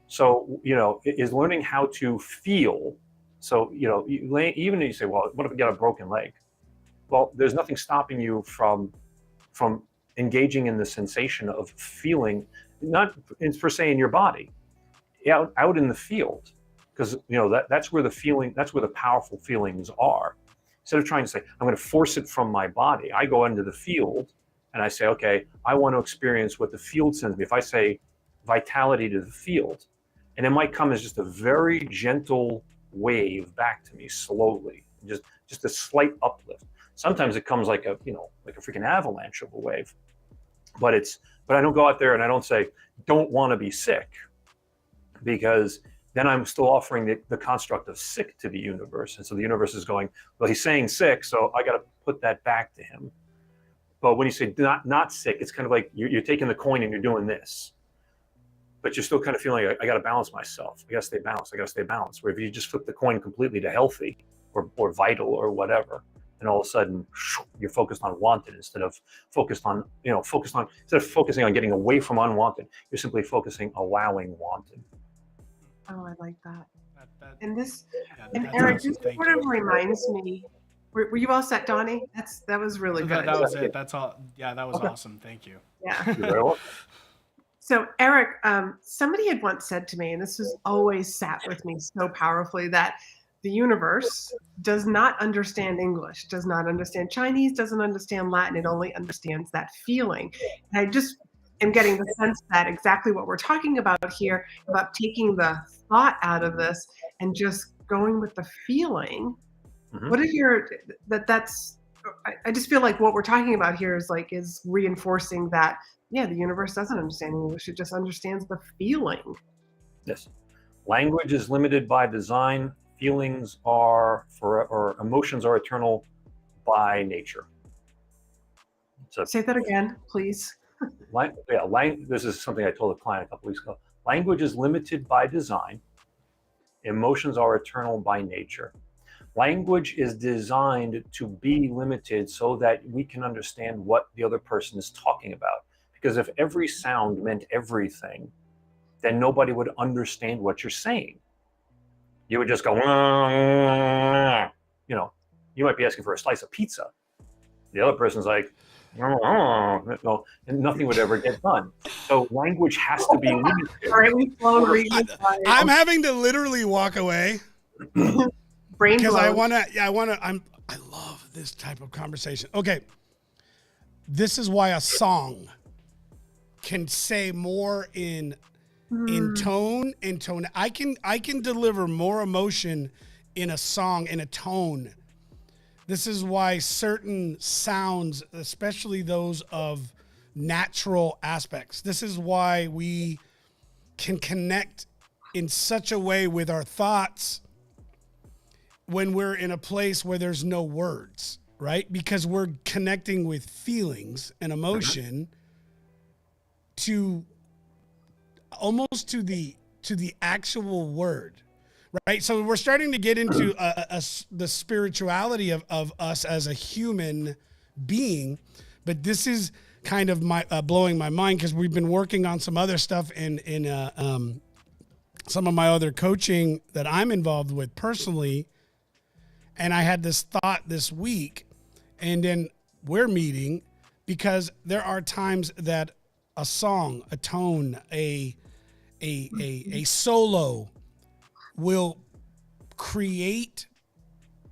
[SPEAKER 3] So, is learning how to feel. So, even if you say, well, what if I got a broken leg? Well, there's nothing stopping you from engaging in the sensation of feeling, not per se in your body, out in the field, because that's where the powerful feelings are. Instead of trying to say, I'm going to force it from my body, I go into the field and I say, okay, I want to experience what the field sends me. If I say vitality to the field, and it might come as just a very gentle wave back to me slowly, just a slight uplift. Sometimes it comes like a freaking avalanche of a wave, but it's But I don't go out there and I don't say, don't want to be sick, because then I'm still offering the construct of sick to the universe. And so the universe is going, well, he's saying sick, so I got to put that back to him. But when you say not sick, it's kind of like you're taking the coin and you're doing this. But you're still kind of feeling like, I got to balance myself. I got to stay balanced. I got to stay balanced. Where if you just flip the coin completely to healthy or vital or whatever, and all of a sudden you're focused on wanted instead of focused on, instead of focusing on getting away from unwanted, you're simply focusing allowing wanted.
[SPEAKER 1] Oh, I like that.
[SPEAKER 4] That
[SPEAKER 1] And this,
[SPEAKER 4] yeah,
[SPEAKER 1] and
[SPEAKER 4] that's
[SPEAKER 1] Eric,
[SPEAKER 4] awesome.
[SPEAKER 1] this
[SPEAKER 4] Thank
[SPEAKER 1] sort
[SPEAKER 4] you.
[SPEAKER 1] of reminds me. Were you all set, Donnie? That was really good.
[SPEAKER 4] That was it. That's all. Yeah, that was
[SPEAKER 3] Okay.
[SPEAKER 4] awesome. Thank you.
[SPEAKER 1] Yeah.
[SPEAKER 3] You're very welcome.
[SPEAKER 1] So, Eric, somebody had once said to me, and this has always sat with me so powerfully, that the universe does not understand English, does not understand Chinese, doesn't understand Latin. It only understands that feeling. And I just am getting the sense that exactly what we're talking about here, about taking the thought out of this and just going with the feeling.
[SPEAKER 3] Mhm.
[SPEAKER 1] What are your, I just feel like what we're talking about here is reinforcing that, yeah, the universe doesn't understand English. It just understands the feeling.
[SPEAKER 3] Yes. Language is limited by design. Feelings or emotions are eternal by nature. So,
[SPEAKER 1] Say that again, please.
[SPEAKER 3] this is something I told a client a couple weeks ago. Language is limited by design. Emotions are eternal by nature. Language is designed to be limited so that we can understand what the other person is talking about. Because if every sound meant everything, then nobody would understand what you're saying. You would just go, you might be asking for a slice of pizza. The other person's like, and nothing would ever get done. So language has to be limited.
[SPEAKER 1] All right, we've flown regions by
[SPEAKER 2] I'm having to literally walk away
[SPEAKER 1] brain
[SPEAKER 2] because I
[SPEAKER 1] blown.
[SPEAKER 2] I love this type of conversation. Okay. This is why a song can say more in tone and tone. I can deliver more emotion in a song, in a tone. This is why certain sounds, especially those of natural aspects, this is why we can connect in such a way with our thoughts when we're in a place where there's no words, right? Because we're connecting with feelings and emotion to almost to the actual word, right? So we're starting to get into the spirituality of us as a human being, but this is kind of my blowing my mind because we've been working on some other stuff in some of my other coaching that I'm involved with personally, and I had this thought this week, and then we're meeting because there are times that a song, a tone, a solo will create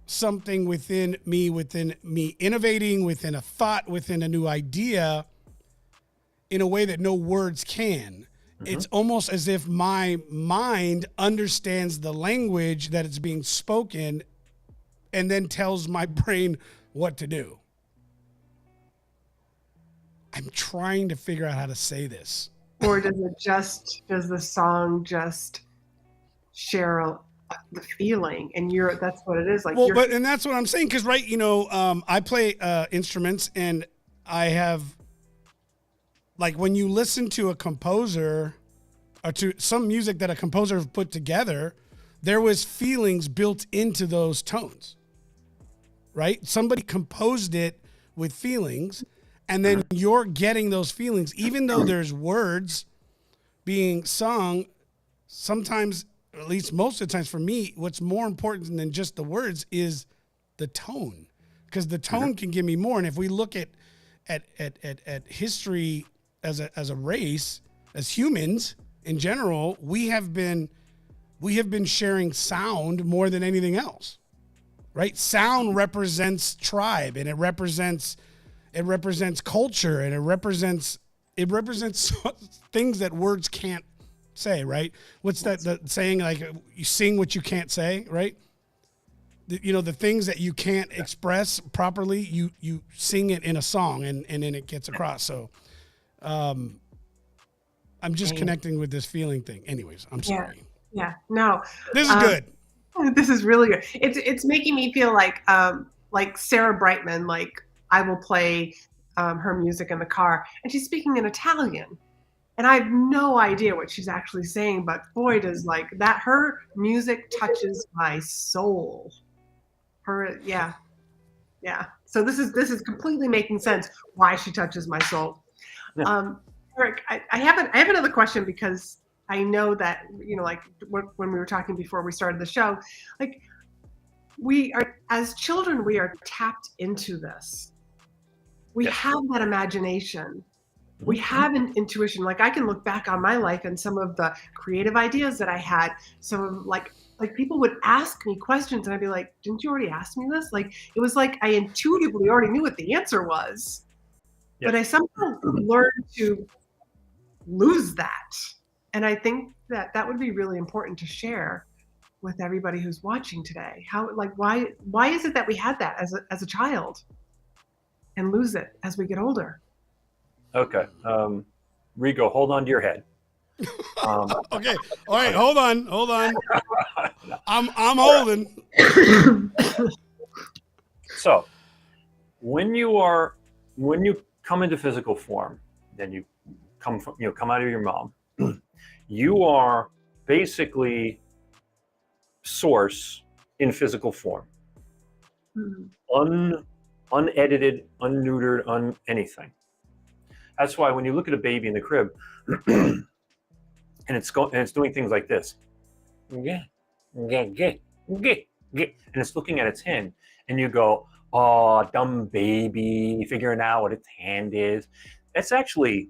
[SPEAKER 2] something within me innovating within a thought, within a new idea in a way that no words can. It's almost as if my mind understands the language that is being spoken and then tells my brain what to do. I'm trying to figure out how to say this.
[SPEAKER 1] Or does the song just share the feeling, and that's what it is. Like,
[SPEAKER 2] well, and that's what I'm saying. Cause right. I play instruments, and I have, like, when you listen to a composer or to some music that a composer has put together, there was feelings built into those tones, right? Somebody composed it with feelings, and then you're getting those feelings, even though there's words being sung. Sometimes, at least most of the times for me, what's more important than just the words is the tone, because the tone can give me more. And if we look at history as a race, as humans in general, we have been sharing sound more than anything else, right? Sound represents tribe, and it represents culture, and it represents things that words can't say, right? What's the saying, like, you sing what you can't say, right? The things that you can't express properly, you sing it in a song, and then it gets across. So I'm just
[SPEAKER 1] Dang.
[SPEAKER 2] connecting with this feeling thing. Anyways, I'm
[SPEAKER 1] Yeah.
[SPEAKER 2] sorry.
[SPEAKER 1] Yeah. No.
[SPEAKER 2] This is good.
[SPEAKER 1] This is really good. It's making me feel like Sarah Brightman. Like I will play her music in the car, and she's speaking in Italian, and I have no idea what she's actually saying. But boy, does like that her music touches my soul. Yeah. So this is completely making sense why she touches my soul.
[SPEAKER 3] Yeah.
[SPEAKER 1] Erik, I have another question because I know that, like when we were talking before we started the show, like we are, as children, we are tapped into this. We have that imagination. We have an intuition. Like I can look back on my life and some of the creative ideas that I had. Some like people would ask me questions and I'd be like, didn't you already ask me this? Like it was like I intuitively already knew what the answer was.
[SPEAKER 3] Yes.
[SPEAKER 1] But I somehow learned to lose that. And I think that would be really important to share with everybody who's watching today. Why is it that we had that as a child and lose it as we get older?
[SPEAKER 3] Okay. Rico, hold on to your head.
[SPEAKER 2] Okay. All right. Hold on. I'm holding.
[SPEAKER 3] So when you come into physical form, then you come out of your mom, you are basically source in physical form. Unedited, unneutered, anything. That's why when you look at a baby in the crib and it's doing things like this, and it's looking at its hand, and you go, oh, dumb baby, figuring out what its hand is. That's actually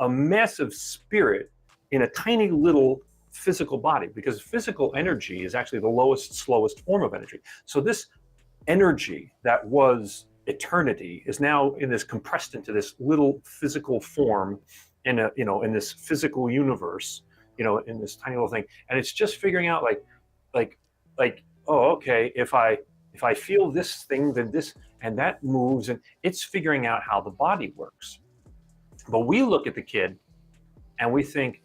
[SPEAKER 3] a massive spirit in a tiny little physical body, because physical energy is actually the lowest, slowest form of energy. So this energy that was eternity is now compressed into this little physical form in this physical universe, in this tiny little thing. And it's just figuring out like, oh, okay, if I feel this thing, then this, and that moves, and it's figuring out how the body works. But we look at the kid and we think,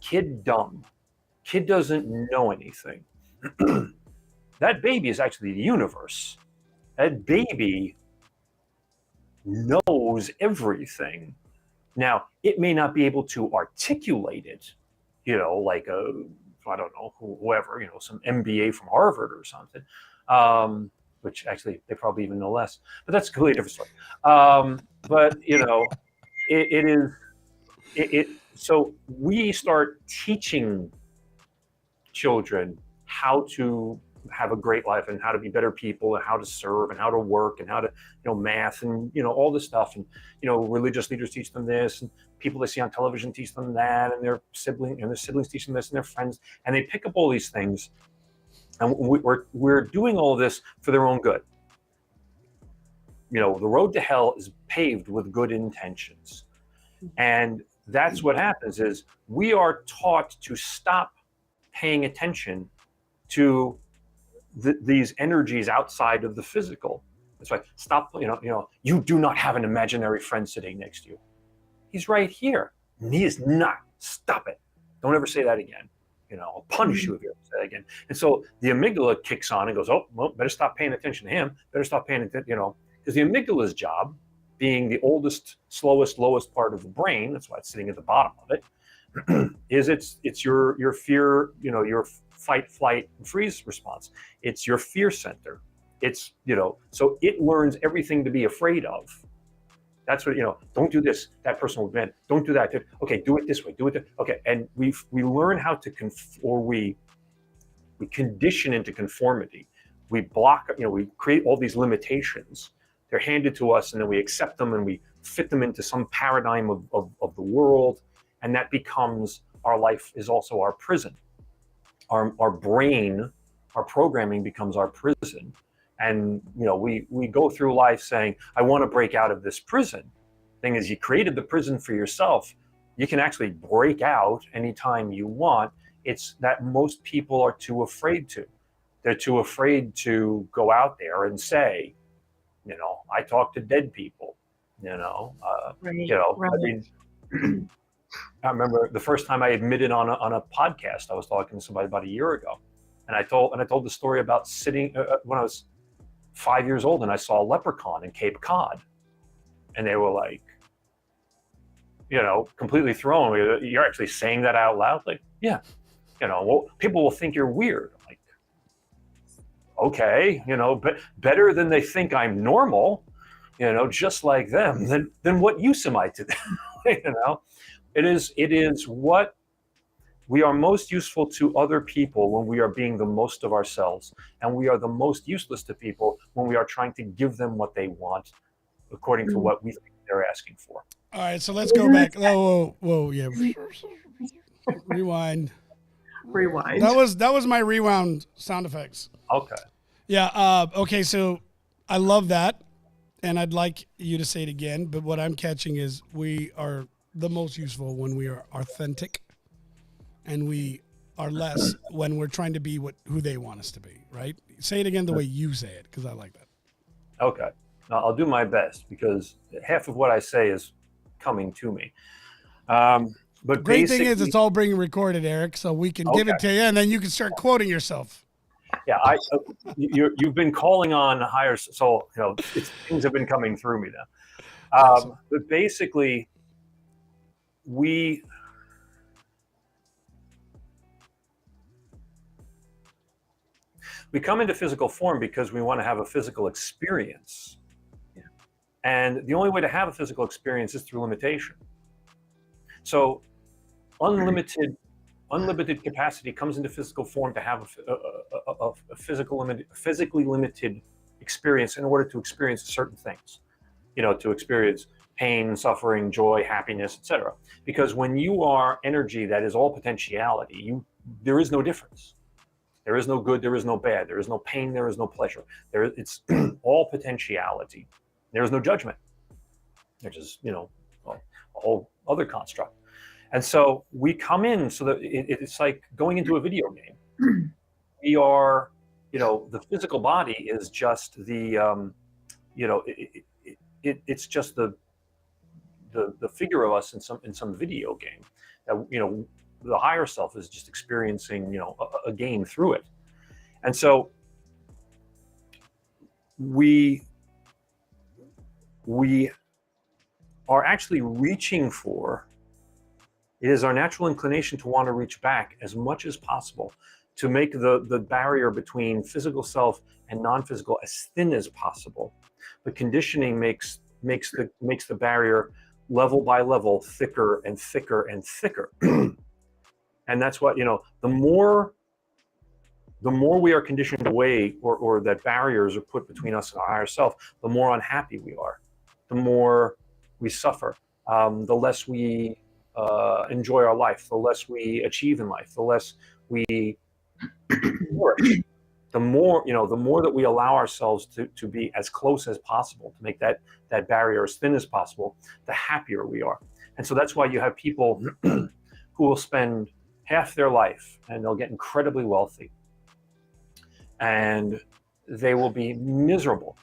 [SPEAKER 3] kid dumb. Kid doesn't know anything. That baby is actually the universe. That baby knows everything. Now, it may not be able to articulate it, like I don't know, whoever, some MBA from Harvard or something, which actually they probably even know less, but that's a completely different story. But, so we start teaching children how to have a great life and how to be better people and how to serve and how to work and how to, math and, all this stuff. And, religious leaders teach them this, and people they see on television teach them that, and their siblings teach them this, and their friends, and they pick up all these things. And we're doing all this for their own good. The road to hell is paved with good intentions. And that's what happens is we are taught to stop paying attention to these energies outside of the physical. That's right. Stop, you do not have an imaginary friend sitting next to you. He's right here. And he is not. Stop it. Don't ever say that again. I'll punish you if you ever say that again. And so the amygdala kicks on and goes, oh, well, better stop paying attention to him. Better stop paying attention, because the amygdala's job, being the oldest, slowest, lowest part of the brain, that's why it's sitting at the bottom of it, is it's your fear, your fight, flight, and freeze response. It's your fear center. It's, so it learns everything to be afraid of. That's what, don't do this, that person will be mad. Don't do that. Okay, do it this way, do it. Okay, and we learn how to, we condition into conformity. We block, we create all these limitations. They're handed to us, and then we accept them and we fit them into some paradigm of the world. And that becomes, our life is also our prison. Our brain, our programming becomes our prison. And, we go through life saying, I want to break out of this prison. Thing is, you created the prison for yourself. You can actually break out anytime you want. It's that most people are too afraid to. They're too afraid to go out there and say, I talk to dead people,
[SPEAKER 1] Right,
[SPEAKER 3] I mean, I remember the first time I admitted on a podcast, I was talking to somebody about a year ago, and I told the story about sitting when I was 5 years old and I saw a leprechaun in Cape Cod, and they were like, completely thrown. You're actually saying that out loud? Like, yeah, well, people will think you're weird. I'm like, okay, but better than they think I'm normal, just like them. Then what use am I to them? It is what we are most useful to other people when we are being the most of ourselves, and we are the most useless to people when we are trying to give them what they want according to what we think they're asking for.
[SPEAKER 2] All right, so let's go back. Whoa, yeah. Rewind. That was my rewound sound effects.
[SPEAKER 3] Okay.
[SPEAKER 2] Yeah. Okay. So I love that, and I'd like you to say it again. But what I'm catching is we are the most useful when we are authentic, and we are less when we're trying to be who they want us to be. Right? Say it again the way you say it, because I like that.
[SPEAKER 3] Okay. Now, I'll do my best, because half of what I say is coming to me. But
[SPEAKER 2] great thing is it's all being recorded, Erik, so we can give it to you, and then you can start quoting yourself.
[SPEAKER 3] Yeah, you've been calling on higher, so things have been coming through me now.
[SPEAKER 2] Awesome.
[SPEAKER 3] But basically, we come into physical form because we want to have a physical experience. Yeah. And the only way to have a physical experience is through limitation. So unlimited capacity comes into physical form to have a physically limited experience in order to experience certain things, to experience pain, suffering, joy, happiness, etc. Because when you are energy that is all potentiality, there is no difference. There is no good, there is no bad, there is no pain, there is no pleasure. It's all potentiality. There is no judgment. There's just, a whole other construct. And so we come in so that it's like going into a video game. We are, the physical body is just the, it's just the figure of us in some video game. The higher self is just experiencing, a game through it. And so we are actually reaching for, it is our natural inclination to want to reach back as much as possible to make the barrier between physical self and non-physical as thin as possible. The conditioning makes the barrier level by level thicker and thicker and thicker. And that's what, the more we are conditioned away, or that barriers are put between us and our higher self, the more unhappy we are, the more we suffer, the less we enjoy our life, the less we achieve in life, the less we flourish. The more that we allow ourselves to be as close as possible, to make that barrier as thin as possible, the happier we are. And so that's why you have people who will spend half their life and they'll get incredibly wealthy, and they will be miserable,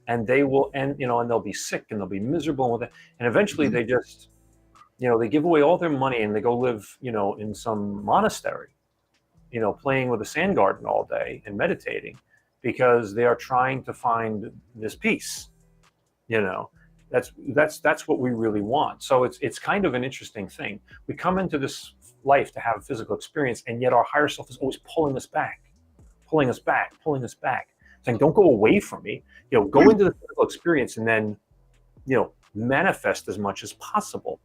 [SPEAKER 3] and they will and they'll be sick, and they'll be miserable with it, and eventually they just they give away all their money and they go live in some monastery, playing with a sand garden all day and meditating, because they are trying to find this peace. That's what we really want. So it's kind of an interesting thing. We come into this life to have a physical experience, and yet our higher self is always pulling us back, saying, don't go away from me. Go into the physical experience and then manifest as much as possible.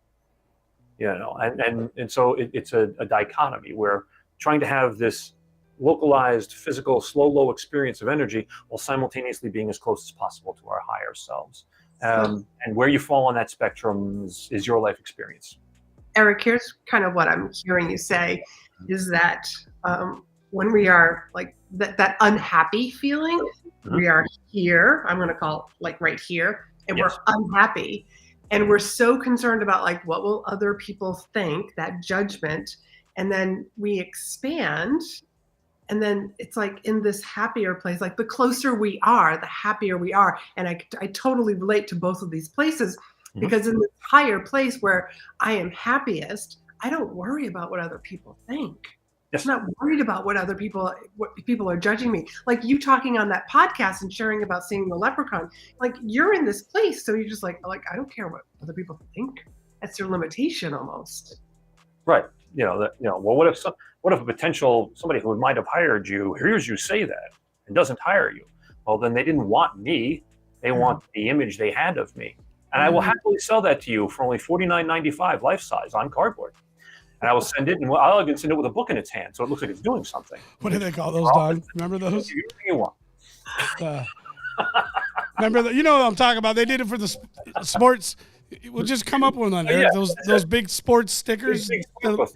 [SPEAKER 3] And so it's a dichotomy where trying to have this localized, physical, slow, low experience of energy while simultaneously being as close as possible to our higher selves. And where you fall on that spectrum is your life experience.
[SPEAKER 1] Erik, here's kind of what I'm hearing you say, is that when we are like that unhappy feeling, we are here, I'm going to call it like right here, and
[SPEAKER 3] Yes.
[SPEAKER 1] we're unhappy. And we're so concerned about like, what will other people think, that judgment. And then we expand, and then it's like in this happier place, like the closer we are, the happier we are. And I totally relate to both of these places. Because in this higher place where I am happiest, I don't worry about what other people think.
[SPEAKER 3] Yes.
[SPEAKER 1] I'm not worried about what people are judging me. Like you talking on that podcast and sharing about seeing the leprechaun. Like you're in this place, so you're just like I don't care what other people think. That's your limitation almost.
[SPEAKER 3] Right. Well, what if a potential somebody who might have hired you hears you say that and doesn't hire you? Well, then they didn't want me. They want the image they had of me. And I will happily sell that to you for only $49.95 life size on cardboard. And I will send it, and I'll even send it with a book in its hand, so it looks like it's doing something.
[SPEAKER 2] What do they call those, Don? Remember those?
[SPEAKER 3] Anything you want.
[SPEAKER 2] Remember that? You know what I'm talking about? They did it for the sports. We'll just come up with one, Eric.
[SPEAKER 3] Yeah,
[SPEAKER 2] those big sports stickers.
[SPEAKER 3] I'm going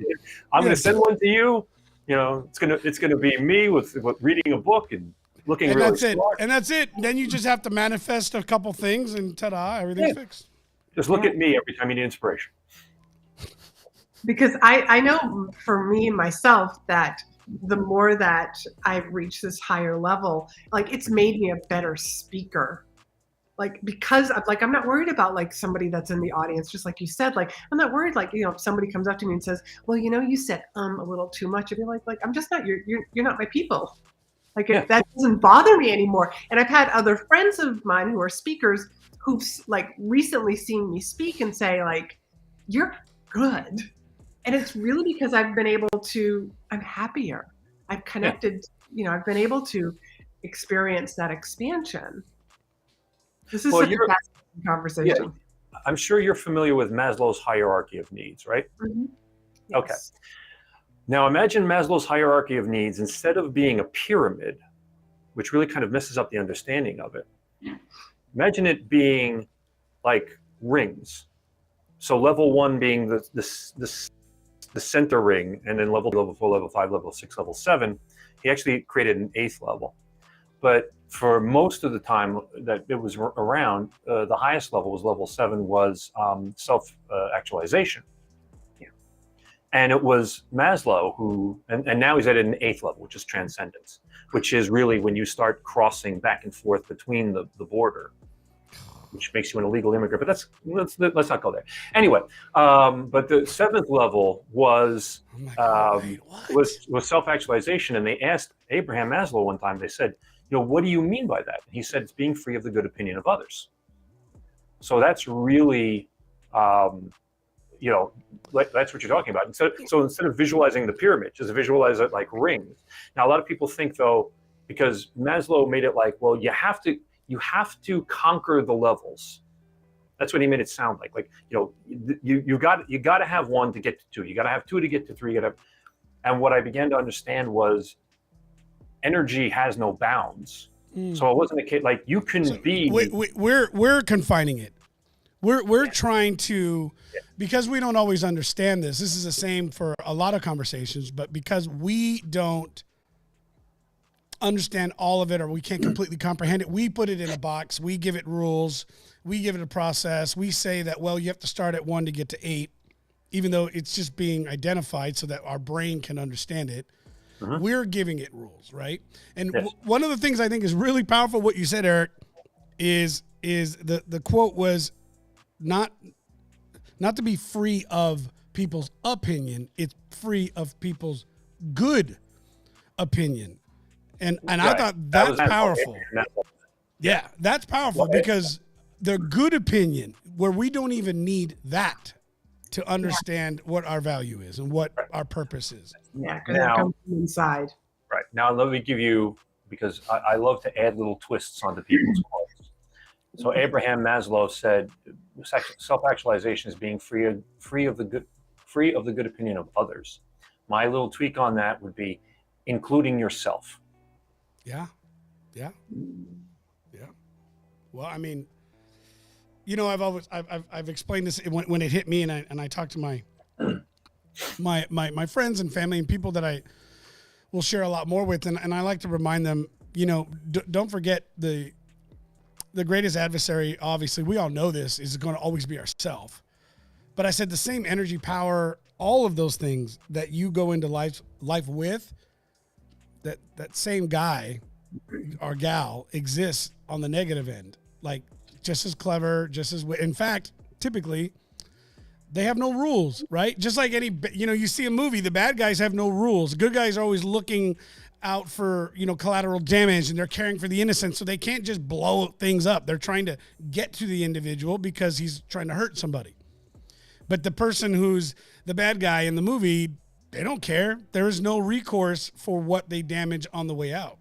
[SPEAKER 3] to send one to you. It's gonna be me with reading a book and looking really
[SPEAKER 2] that's
[SPEAKER 3] smart.
[SPEAKER 2] it. And that's it. Then you just have to manifest a couple things, and ta-da, everything's fixed.
[SPEAKER 3] Just look at me every time you need inspiration.
[SPEAKER 1] Because I know for me myself that the more that I've reached this higher level, like it's made me a better speaker. Like because I'm not worried about like somebody that's in the audience, just like you said. Like I'm not worried like if somebody comes up to me and says, "Well, you said a little too much," I'd be like I'm just not you're not my people. Like that doesn't bother me anymore. And I've had other friends of mine who are speakers who've like recently seen me speak and say like, "You're good." And it's really because I'm happier. I've connected, I've been able to experience that expansion. This is such a fascinating conversation.
[SPEAKER 3] Yeah. I'm sure you're familiar with Maslow's hierarchy of needs, right?
[SPEAKER 1] Mm-hmm. Yes.
[SPEAKER 3] Okay. Now imagine Maslow's hierarchy of needs, instead of being a pyramid, which really kind of messes up the understanding of it, imagine it being like rings. So level 1 being the center ring, and then level 4, level 5, level 6, level 7. He actually created an 8th level. But for most of the time that it was around, the highest level was level 7, was self-actualization. And it was Maslow who, and now he's at an 8th level, which is transcendence, which is really when you start crossing back and forth between the border, which makes you an illegal immigrant. But let's not go there. Anyway, but the 7th level was self-actualization, and they asked Abraham Maslow one time. They said, what do you mean by that? And he said, it's being free of the good opinion of others. So that's really, that's what you're talking about. So instead of visualizing the pyramid, just visualize it like rings. Now, a lot of people think, though, because Maslow made it like, well, you have to conquer the levels. That's what he made it sound like. Like, you got to have 1 to get to 2. You got to have 2 to get to 3. And what I began to understand was energy has no bounds. So it wasn't a case like you can be.
[SPEAKER 2] We're confining it. We're trying to, because we don't always understand this. This is the same for a lot of conversations, but because we don't understand all of it, or we can't completely comprehend it, we put it in a box. We give it rules. We give it a process. We say that, well, you have to start at 1 to get to 8, even though it's just being identified so that our brain can understand it. Uh-huh. We're giving it rules, right? And one of the things I think is really powerful, what you said, Eric, is the quote was not to be free of people's opinion. It's free of people's good opinion. And I thought that's powerful. Yeah, that's powerful because the good opinion, where we don't even need that to understand what our value is and what our purpose is.
[SPEAKER 1] Yeah, because it comes from inside.
[SPEAKER 3] Right. Now, let me give you, because I love to add little twists onto people's quotes. So Abraham Maslow said, self-actualization is being free of the good opinion of others. My little tweak on that would be including yourself.
[SPEAKER 2] Yeah. Well, I mean, I've explained this when it hit me, and I talked to my friends and family and people that I will share a lot more with, and I like to remind them, don't forget the greatest adversary. Obviously, we all know this is going to always be ourself. But I said the same energy, power, all of those things that you go into life with, that same guy or gal exists on the negative end. Like just as clever, in fact, typically, they have no rules, right? Just like you see a movie, the bad guys have no rules. The good guys are always looking out for, collateral damage, and they're caring for the innocent, so they can't just blow things up. They're trying to get to the individual because he's trying to hurt somebody. But the person who's the bad guy in the movie, they don't care. There is no recourse for what they damage on the way out.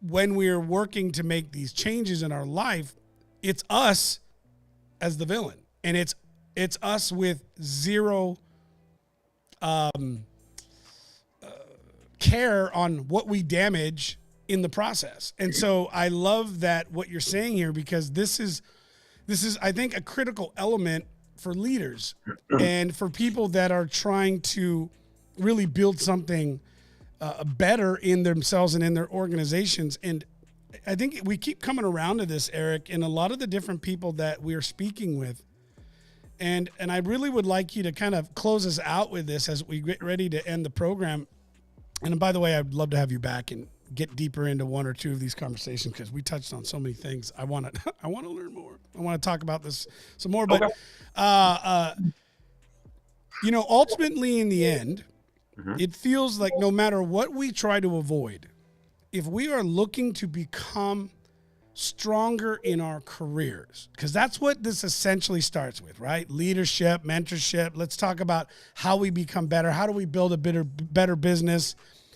[SPEAKER 2] When we're working to make these changes in our life, it's us as the villain, and it's us with zero care on what we damage in the process. And so I love that what you're saying here, because this is I think a critical element for leaders and for people that are trying to really build something better in themselves and in their organizations. And I think we keep coming around to this, Erik, and a lot of the different people that we're speaking with. And I really would like you to kind of close us out with this as we get ready to end the program. And by the way, I'd love to have you back and get deeper into one or two of these conversations, because we touched on so many things. I want to learn more. I want to talk about this some more. But, ultimately in the end, it feels like no matter what we try to avoid, if we are looking to become stronger in our careers, because that's what this essentially starts with, right? Leadership, mentorship. Let's talk about how we become better. How do we build a better business?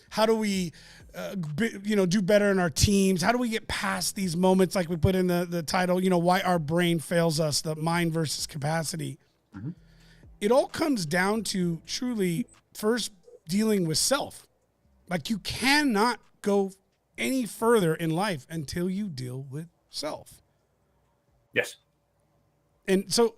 [SPEAKER 2] How do we, do better in our teams? How do we get past these moments like we put in the title, why our brain fails us, the mind versus capacity. Mm-hmm. It all comes down to truly first dealing with self. Like, you cannot go any further in life until you deal with self.
[SPEAKER 3] Yes.
[SPEAKER 2] And so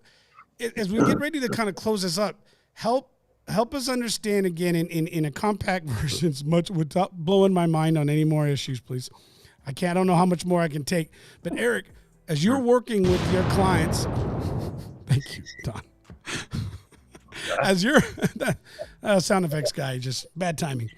[SPEAKER 2] as we get ready to kind of close this up, help us understand again in a compact version, much without blowing my mind on any more issues, please. I don't know how much more I can take. But Erik, as you're working with your clients, thank you, Don. As you're sound effects guy, just bad timing.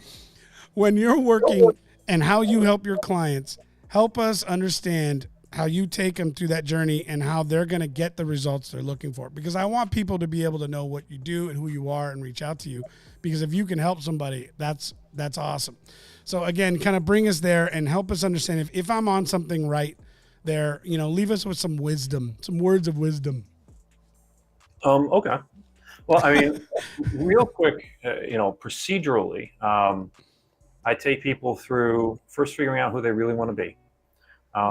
[SPEAKER 2] When you're working and how you help your clients, help us understand how you take them through that journey and how they're going to get the results they're looking for. Because I want people to be able to know what you do and who you are and reach out to you. Because if you can help somebody, that's awesome. So again, kind of bring us there and help us understand if I'm on something right there, leave us with some wisdom, some words of wisdom.
[SPEAKER 3] Okay. Well, I mean, real quick, procedurally, I take people through first figuring out who they really want to be,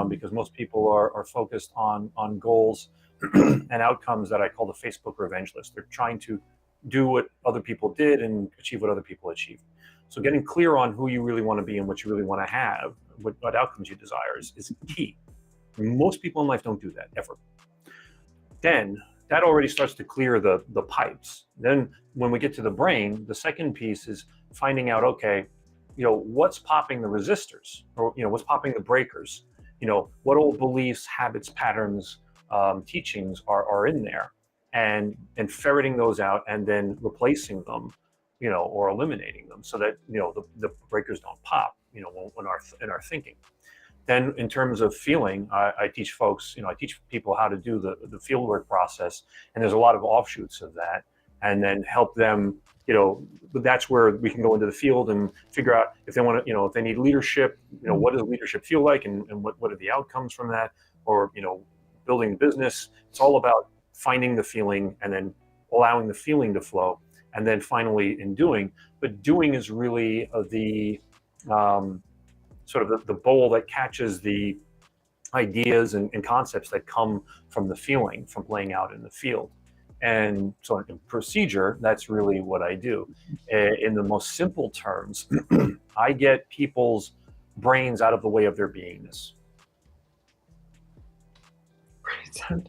[SPEAKER 3] because most people are focused on goals and outcomes that I call the Facebook revenge list. They're trying to do what other people did and achieve what other people achieved. So getting clear on who you really want to be and what you really want to have, what outcomes you desire is key. Most people in life don't do that ever. Then that already starts to clear the pipes. Then when we get to the brain, the second piece is finding out, okay, what's popping the resistors, or, what's popping the breakers, what old beliefs, habits, patterns, teachings are in there, and ferreting those out and then replacing them, or eliminating them so that, the breakers don't pop, in our thinking. Then in terms of feeling, I teach folks, I teach people how to do the field work process, and there's a lot of offshoots of that, and then help them, that's where we can go into the field and figure out if they want to, if they need leadership, what does leadership feel like, and what are the outcomes from that, or, building the business. It's all about finding the feeling and then allowing the feeling to flow. And then finally in doing, but doing is really the sort of the bowl that catches the ideas and concepts that come from the feeling, from playing out in the field. And so in procedure, that's really what I do. In the most simple terms, I get people's brains out of the way of their beingness.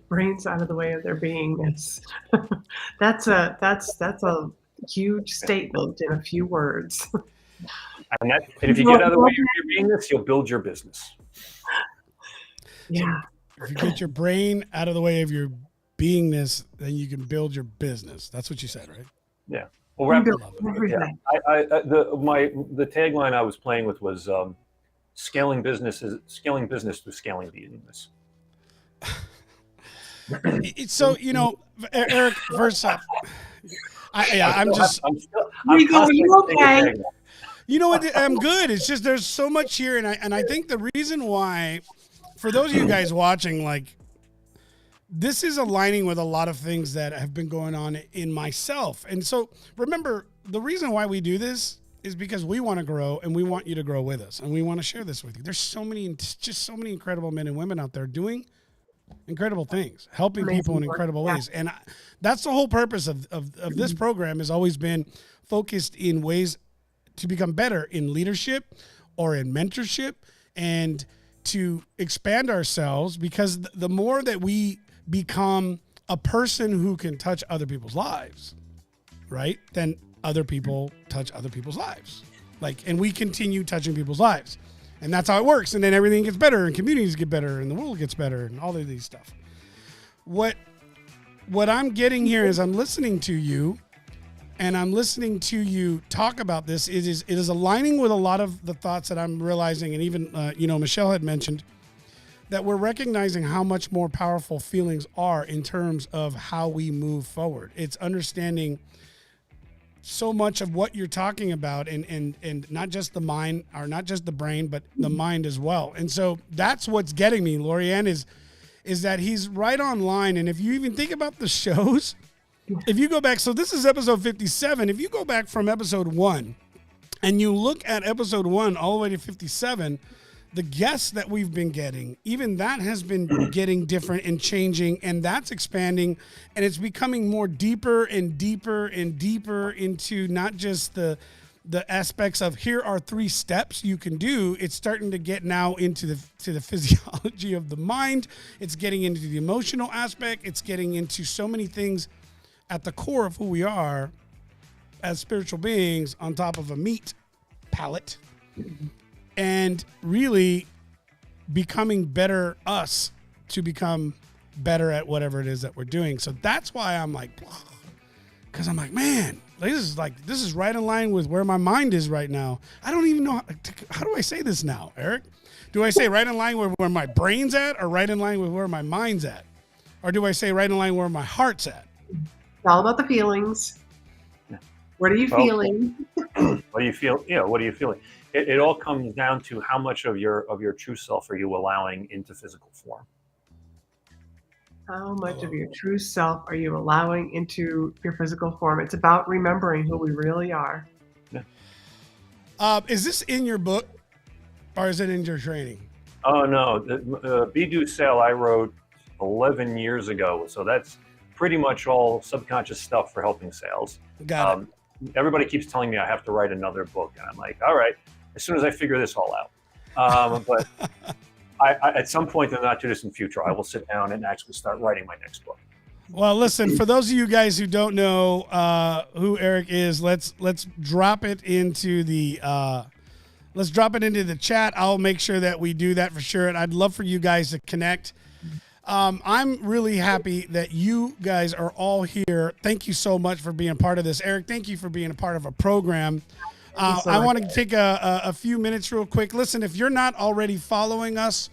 [SPEAKER 1] Brains out of the way of their beingness. That's a huge statement in a few words.
[SPEAKER 3] And if you get out of the way of your beingness, you'll build your business.
[SPEAKER 1] Yeah.
[SPEAKER 2] If you get your brain out of the way of your beingness, then you can build your business. That's what you said, right?
[SPEAKER 3] Yeah. Well, the tagline I was playing with was scaling business through scaling beingness.
[SPEAKER 2] So, Eric, first off, I'm
[SPEAKER 1] Rico, are you okay?
[SPEAKER 2] you know what? I'm good. It's just there's so much here, and I think the reason why, for those of you guys watching, like, this is aligning with a lot of things that have been going on in myself. And so remember, the reason why we do this is because we want to grow and we want you to grow with us. And we want to share this with you. There's so many incredible men and women out there doing incredible things, helping people in incredible ways. And that's the whole purpose of this program, has always been focused in ways to become better in leadership or in mentorship, and to expand ourselves, because the more that we become a person who can touch other people's lives, right? Then other people touch other people's lives. And we continue touching people's lives. And that's how it works. And then everything gets better, and communities get better, and the world gets better, and all of these stuff. What I'm getting here is I'm listening to you, and I'm listening to you talk about this. It is aligning with a lot of the thoughts that I'm realizing. And even, Michelle had mentioned that we're recognizing how much more powerful feelings are in terms of how we move forward. It's understanding so much of what you're talking about, and not just the mind, or not just the brain, but the mind as well. And so that's what's getting me, Laurie-Ann, is that he's right on line. And if you even think about the shows, if you go back, so this is episode 57. If you go back from episode 1 and you look at episode 1 all the way to 57, the guests that we've been getting, even that has been getting different and changing, and that's expanding, and it's becoming more deeper and deeper and deeper into not just the aspects of here are 3 steps you can do. It's starting to get now into the physiology of the mind. It's getting into the emotional aspect. It's getting into so many things at the core of who we are as spiritual beings, on top of a meat palate. And really becoming better us to become better at whatever it is that we're doing. So that's why I'm like, because I'm like, man, this is right in line with where my mind is right now. I don't even know how do I say this now, Eric? Do I say right in line with where my brain's at, or right in line with where my mind's at? Or do I say right in line where my heart's at?
[SPEAKER 1] It's all about the feelings. What are you feeling?
[SPEAKER 3] What do you feel? What are you feeling? It all comes down to how much of your true self are you allowing into physical form.
[SPEAKER 1] How much of your true self are you allowing into your physical form? It's about remembering who we really are.
[SPEAKER 3] Yeah.
[SPEAKER 2] Is this in your book, or is it in your training?
[SPEAKER 3] Oh, no. The Be-Do Sale I wrote 11 years ago. So that's pretty much all subconscious stuff for helping sales.
[SPEAKER 2] Got it.
[SPEAKER 3] Everybody keeps telling me I have to write another book. And I'm like, all right, as soon as I figure this all out. But I, at some point in the not too distant future, I will sit down and actually start writing my next book.
[SPEAKER 2] Well, listen, for those of you guys who don't know who Erik is, let's drop it into the chat. I'll make sure that we do that for sure. And I'd love for you guys to connect. I'm really happy that you guys are all here. Thank you so much for being a part of this. Erik, thank you for being a part of a program. I want to take a few minutes real quick. Listen, if you're not already following us,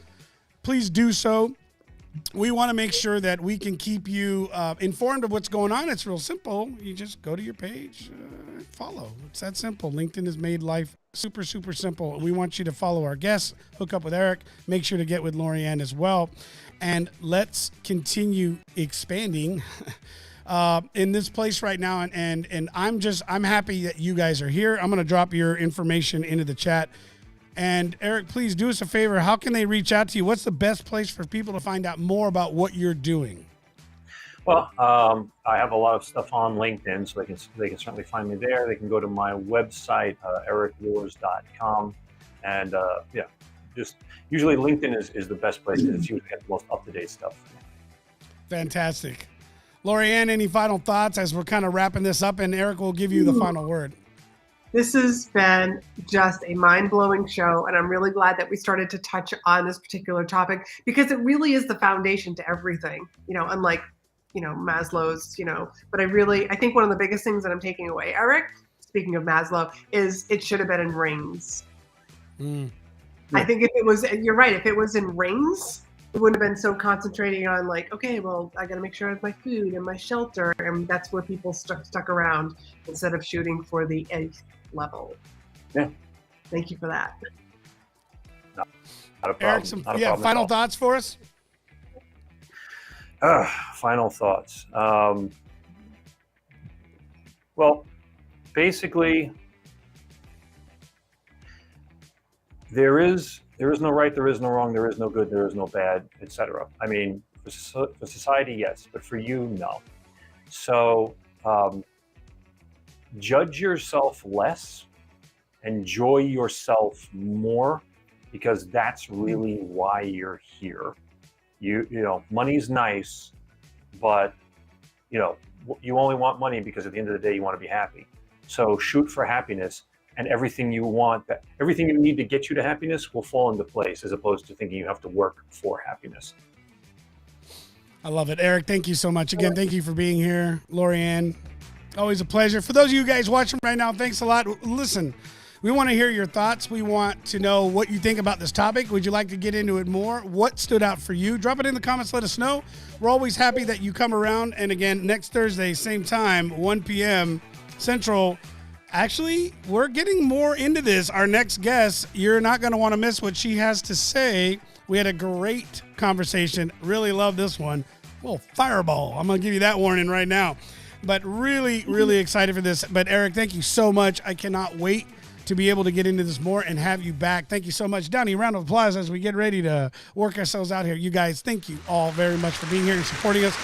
[SPEAKER 2] please do so. We want to make sure that we can keep you informed of what's going on. It's real simple. You just go to your page, follow. It's that simple. LinkedIn has made life super, super simple. We want you to follow our guests, hook up with Erik, make sure to get with Laurie-Ann as well. And let's continue expanding in this place right now. And I'm happy that you guys are here. I'm going to drop your information into the chat. And Erik, please do us a favor. How can they reach out to you? What's the best place for people to find out more about what you're doing?
[SPEAKER 3] Well, I have a lot of stuff on LinkedIn, so they can certainly find me there. They can go to my website, erikluhrs.com. And just usually LinkedIn is the best place because it's usually got the most up-to-date stuff.
[SPEAKER 2] Fantastic. Laurie-Ann, any final thoughts as we're kind of wrapping this up? And Erik will give you the final word.
[SPEAKER 1] This has been just a mind-blowing show, and I'm really glad that we started to touch on this particular topic because it really is the foundation to everything, unlike, Maslow's, but I think one of the biggest things that I'm taking away, Erik, speaking of Maslow, is it should have been in rings. I think if it was, you're right, if it was in rings, wouldn't have been so concentrating on like, okay, well, I got to make sure I have my food and my shelter, and that's where people stuck around instead of shooting for the 8th level.
[SPEAKER 3] Yeah.
[SPEAKER 1] Thank you for that.
[SPEAKER 3] Not a problem.
[SPEAKER 2] Eric,
[SPEAKER 3] Not a problem at
[SPEAKER 2] final
[SPEAKER 3] all.
[SPEAKER 2] thoughts for us?
[SPEAKER 3] Final thoughts. Well, basically, there is no right, there is no wrong, there is no good, there is no bad, etc. I mean, for society, yes, but for you, no. So judge yourself less, enjoy yourself more, because that's really why you're here. You know, money's nice, but you know, you only want money because at the end of the day, you want to be happy. So shoot for happiness, and everything you want, everything you need to get you to happiness will fall into place, as opposed to thinking you have to work for happiness.
[SPEAKER 2] I love it. Eric, thank you so much. Again, thank you for being here. Laurie-Ann, always a pleasure. For those of you guys watching right now, thanks a lot. Listen, we want to hear your thoughts. We want to know what you think about this topic. Would you like to get into it more? What stood out for you? Drop it in the comments. Let us know. We're always happy that you come around. And again, next Thursday, same time, 1 p.m. Central. Actually, we're getting more into this. Our next guest, you're not going to want to miss what she has to say. We had a great conversation. Really love this one. Well, fireball. I'm going to give you that warning right now. But really, really excited for this. But Eric, thank you so much. I cannot wait to be able to get into this more and have you back. Thank you so much. Downey, round of applause as we get ready to work ourselves out here. You guys, thank you all very much for being here and supporting us.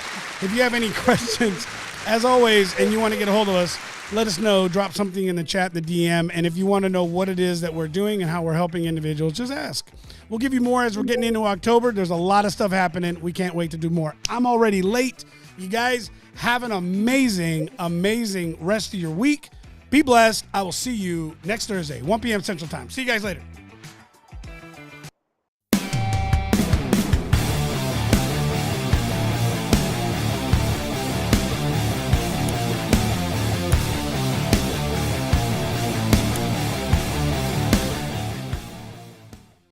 [SPEAKER 2] If you have any questions, as always, and you want to get a hold of us, let us know. Drop something in the chat, the DM. And if you want to know what it is that we're doing and how we're helping individuals, just ask. We'll give you more as we're getting into October. There's a lot of stuff happening. We can't wait to do more. I'm already late. You guys have an amazing, amazing rest of your week. Be blessed. I will see you next Thursday, 1 p.m. Central Time. See you guys later.